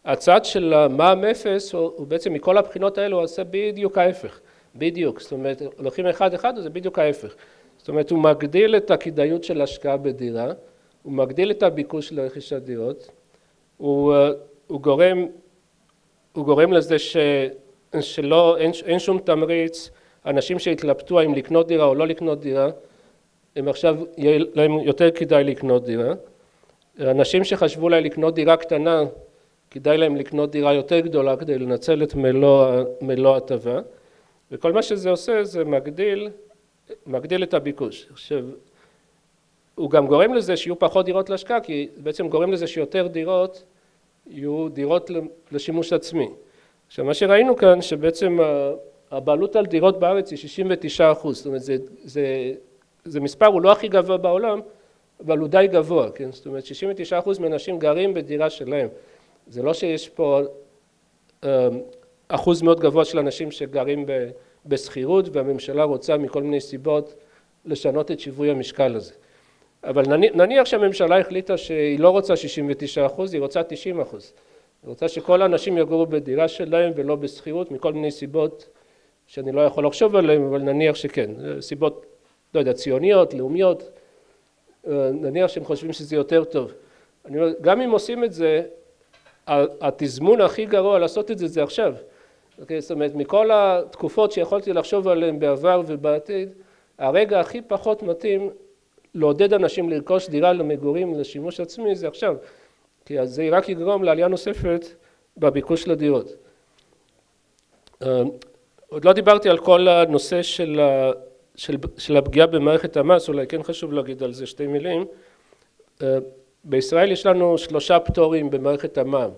הצעד של המע"מ אפס הוא בעצם מכל הבחינות האלו הוא עושה בדיוק ההפך, בדיוק, זאת אומרת לוקחים אחד זה בדיוק ההפך, זאת אומרת הוא מגדיל את הכדאיות של השקעה בדירה, הוא מגדיל את הביקוש לרכישת דירות, הוא גורם לזה אין שום תמריץ, אנשים שהתלבטו האם לקנות דירה או לא לקנות דירה, הם עכשיו יהיה להם יותר כדאי לקנות דירה, אנשים שחשבו להם לקנות דירה קטנה, כדאי להם לקנות דירה יותר גדולה כדי לנצל את מלוא הטבה, וכל מה שזה עושה זה מגדיל את הביקוש. עכשיו, הוא גם גורם לזה שיהיו פחות דירות להשקעה, כי בעצם גורם לזה שיותר דירות יהיו דירות לשימוש עצמי. עכשיו, מה שראינו כאן שבעצם הבעלות על דירות בארץ היא 69%, זאת אומרת, זה מספר, הוא לא הכי גבוה בעולם, אבל הוא די גבוה, כן? זאת אומרת, 69% מהאנשים גרים בדירה שלהם. זה לא שיש פה אחוז מאוד גבוה של אנשים שגרים בסחירות, והממשלה רוצה מכל מיני סיבות לשנות את שיווי המשקל הזה. אבל נניח שהממשלה החליטה שהיא לא רוצה 69%, היא רוצה 90%. היא רוצה שכל האנשים יגורו בדירה שלהם ולא בסחירות, מכל מיני סיבות שאני לא יכול לחשוב עליהן, אבל נניח שכן. סיבות, לא יודע, ציוניות, לאומיות, נניח שהם חושבים שזה יותר טוב. אני אומר, גם אם עושים את זה, התזמון הכי גרוע לעשות את זה עכשיו. זאת אומרת, מכל התקופות שיכולתי לחשוב עליהן בעבר ובעתיד, הרגע הכי פחות מתאים לעודד אנשים לרכוש דירה למגורים לשימוש עצמי זה עכשיו. כי אז זה רק יגרום לעלייה נוספת בביקוש לדירות. עוד לא דיברתי על כל הנושא של הפגיעה במערכת המס, אולי כן חשוב להגיד על זה שתי מילים. בישראל יש לנו 3 פטורים במערכת המע"מ.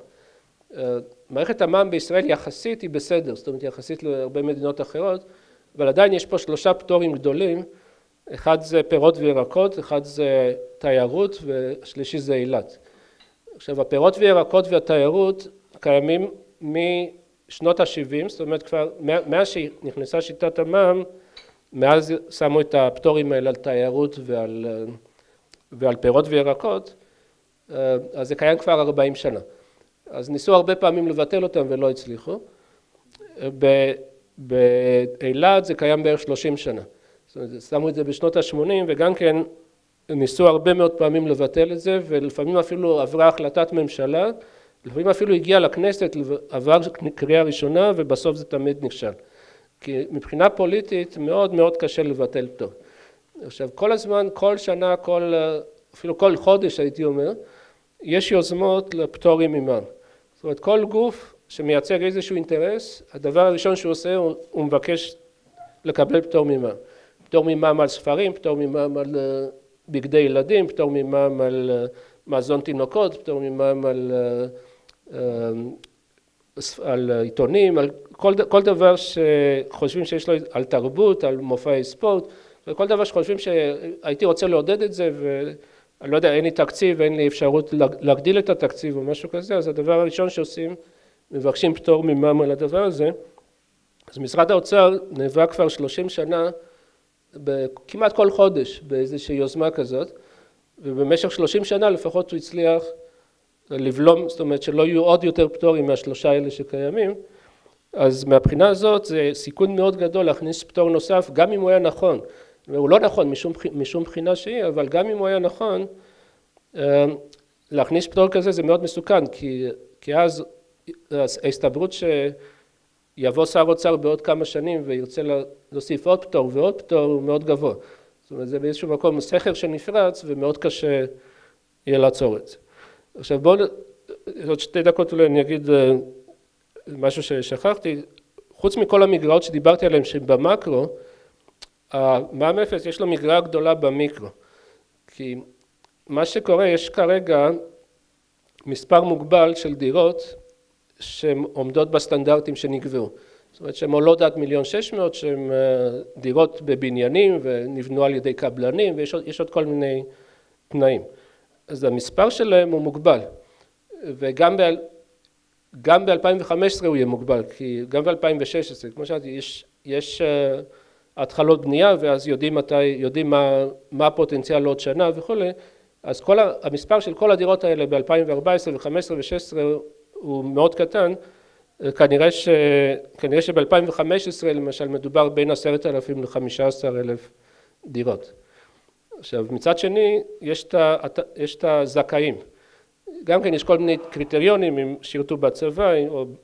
מערכת המע"מ בישראל יחסית היא בסדר, זאת אומרת יחסית להרבה מדינות אחרות, אבל עדיין יש פה 3 פטורים גדולים, אחד זה פירות וירקות, אחד זה תיירות והשלישי זה אילת. עכשיו הפירות וירקות והתיירות קיימים משנות ה-70, זאת אומרת כבר מאז שנכנסה שיטת המע"מ, מאז שמו את הפטורים האלה על תיירות ועל פירות וירקות, אז זה קיים כבר 40 שנה. אז ניסו הרבה פעמים לבטל אותם ולא הצליחו. באילת זה קיים בערך 30 שנה. זאת אומרת, שמו את זה בשנות ה-80 וגם כן ניסו הרבה מאוד פעמים לבטל את זה, ולפעמים אפילו עברה החלטת ממשלה, לפעמים אפילו הגיע לכנסת, עבר קריאה ראשונה ובסוף זה תמיד נכשל. כי מבחינה פוליטית מאוד מאוד קשה לבטל פטור. עכשיו כל הזמן, כל שנה, אפילו כל חודש הייתי אומר, יש יוזמות לפטורים ממע"מ. זאת אומרת כל גוף שמייצג איזשהו אינטרס, הדבר הראשון שהוא עושה הוא מבקש לקבל פטור ממע"מ. פטור ממע"מ על ספרים, פטור ממע"מ על בגדי ילדים, פטור ממע"מ על מזון תינוקות, פטור ממע"מ על עיתונים, על כל דבר שחושבים שיש לו, על תרבות, על מופעי ספורט, וכל דבר שחושבים שהייתי רוצה לעודד את זה, ואני לא יודע, אין לי תקציב, אין לי אפשרות להגדיל את התקציב או משהו כזה, אז הדבר הראשון שעושים, מבקשים פטור ממע"מ על הדבר הזה. אז משרד האוצר נאבק כבר 30 שנה, כמעט כל חודש באיזושהי יוזמה כזאת, ובמשך 30 שנה לפחות הוא הצליח לבלום, זאת אומרת שלא יהיו עוד יותר פטורים מה3 האלה שקיימים, אז מהבחינה הזאת זה סיכון מאוד גדול להכניס פטור נוסף, גם אם הוא היה נכון, והוא לא נכון משום בחינה שהיא, אבל גם אם הוא היה נכון, להכניס פטור כזה זה מאוד מסוכן, כי אז ההסתברות שיבוא שר אוצר בעוד כמה שנים וירצה להוסיף עוד פטור ועוד פטור הוא מאוד גבוה. זאת אומרת זה באיזשהו מקום סכר שנפרץ ומאוד קשה יהיה לעצור את זה. עכשיו בואו, עוד 2 דקות אולי אני אגיד משהו ששכחתי, חוץ מכל המגרעות שדיברתי עליהן שבמקרו, המע"מ אפס יש לו מגרעה גדולה במיקרו, כי מה שקורה יש כרגע מספר מוגבל של דירות שהן עומדות בסטנדרטים שנקבעו, זאת אומרת שהן עולות עד 1,600,000, שהן דירות בבניינים ונבנו על ידי קבלנים ויש עוד כל מיני תנאים. אז המספר שלהם הוא מוגבל, וגם ב-2015 הוא יהיה מוגבל, כי גם ב-2016, כמו שאמרתי, יש התחלות בנייה, ואז יודעים מה הפוטנציאל לעוד שנה וכו', אז המספר של כל הדירות האלה ב-2014 ו-2015 ו-2016 הוא מאוד קטן, כנראה שב-2015 למשל מדובר בין 10,000 ל-15,000 דירות. עכשיו מצד שני יש את הזכאים, גם כן יש כל מיני קריטריונים אם שירתו בצבא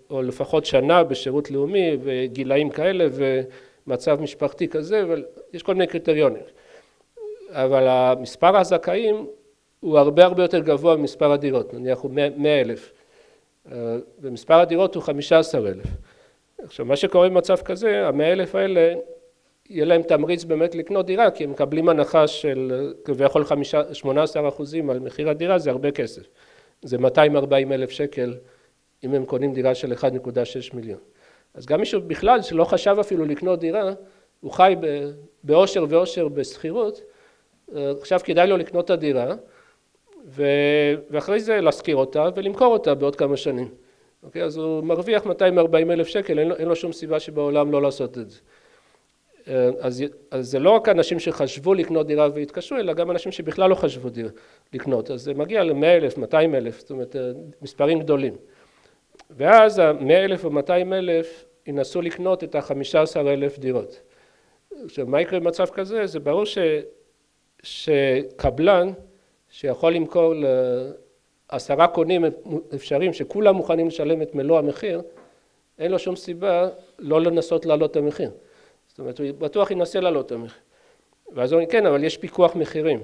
או לפחות שנה בשירות לאומי וגילאים כאלה ומצב משפחתי כזה, אבל יש כל מיני קריטריונים, אבל המספר הזכאים הוא הרבה יותר גבוה ממספר הדירות, נניח הוא 100,000 ומספר הדירות הוא 15,000. עכשיו מה שקורה במצב כזה, ה100,000 האלה יהיה להם תמריץ באמת לקנות דירה, כי הם מקבלים הנחה של כביכול 18% על מחיר הדירה, זה הרבה כסף. זה 240,000 שקל אם הם קונים דירה של 1.6 מיליון. אז גם מישהו בכלל שלא חשב אפילו לקנות דירה, הוא חי באושר ואושר בסחירות, עכשיו כדאי לו לקנות את הדירה, ואחרי זה להשכיר אותה ולמכור אותה בעוד כמה שנים. אוקיי? אז הוא מרוויח 240,000 שקל, אין לו שום סיבה שבעולם לא לעשות את זה. אז זה לא רק אנשים שחשבו לקנות דירה והתקשרו, אלא גם אנשים שבכלל לא חשבו לקנות. אז זה מגיע ל100,000, 200,000, זאת אומרת, מספרים גדולים. ואז ה100,000 או 200,000 ינסו לקנות את ה15,000 דירות. עכשיו, מה יקרה במצב כזה? זה ברור שקבלן שיכול למכור ל10 קונים אפשריים, שכולם מוכנים לשלם את מלוא המחיר, אין לו שום סיבה לא לנסות לעלות את המחיר. זאת אומרת, הוא בטוח ינסה לעלות את המחיר. ואז הוא אומר, כן, אבל יש פיקוח מחירים.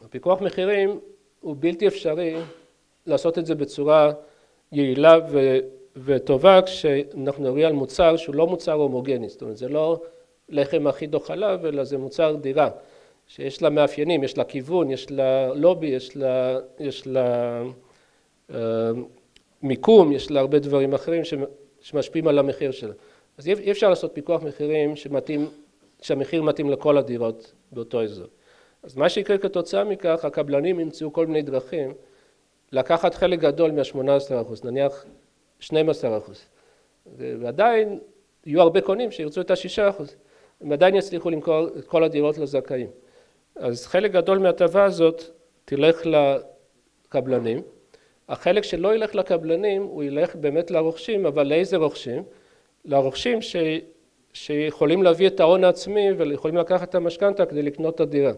הפיקוח מחירים הוא בלתי אפשרי לעשות את זה בצורה יעילה וטובה, כשאנחנו מדברים על מוצר שהוא לא מוצר הומוגני, זאת אומרת, זה לא לחם אחיד או חלב, אלא זה מוצר דירה, שיש לה מאפיינים, יש לה כיוון, יש לה לובי, יש לה מיקום, יש לה הרבה דברים אחרים שמשפיעים על המחיר שלה. אז אי אפשר לעשות פיקוח מחירים שהמחיר מתאים לכל הדירות באותו אזור. אז מה שיקרה כתוצאה מכך, הקבלנים ימצאו כל מיני דרכים לקחת חלק גדול מה-18%, נניח 12%. ועדיין יהיו הרבה קונים שירצו את ה-6%. הם עדיין יצליחו למכור את כל הדירות לזכאים. אז חלק גדול מההטבה הזאת תלך לקבלנים. החלק שלא ילך לקבלנים, הוא ילך באמת לרוכשים, אבל לאיזה רוכשים? לרוכשים שיכולים להביא את ההון העצמי ויכולים לקחת את המשכנתא כדי לקנות את הדירה.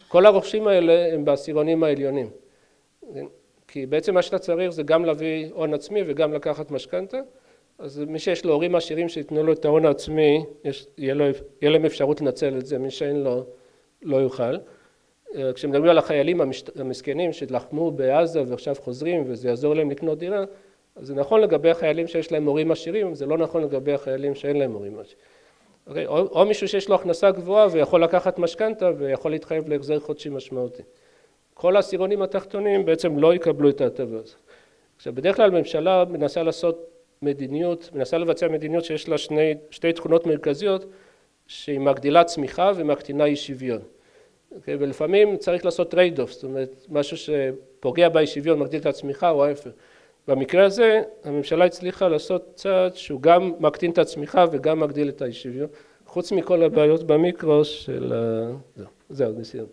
כל הרוכשים האלה הם בעשירונים העליונים. כי בעצם מה שאתה צריך זה גם להביא הון עצמי וגם לקחת משכנתא. אז מי שיש לו הורים עשירים שיתנו לו את ההון העצמי, יהיה להם אפשרות לנצל את זה, מי שאין לו לא יוכל. כשמדברים על החיילים המסכנים שלחמו בעזה ועכשיו חוזרים וזה יעזור להם לקנות דירה, אז זה נכון לגבי החיילים שיש להם הורים עשירים, אבל זה לא נכון לגבי החיילים שאין להם הורים עשירים. או מישהו שיש לו הכנסה גבוהה ויכול לקחת משכנתא ויכול להתחייב להחזר חודשי משמעותי. כל העשירונים התחתונים בעצם לא יקבלו את ההטבה הזאת. עכשיו בדרך כלל הממשלה מנסה לבצע מדיניות שיש לה שתי תכונות מרכזיות, שהיא מגדילה צמיחה ומקטינה אי שוויון. ולפעמים צריך לעשות טרייד-אוף, זאת אומרת משהו שפוגע באי שוויון מגדיל את הצמיחה או ההפך. במקרה הזה הממשלה הצליחה לעשות צעד שהוא גם מקטין את הצמיחה וגם מגדיל את האי שוויון, חוץ מכל הבעיות במיקרו של... זהו, ניסיון.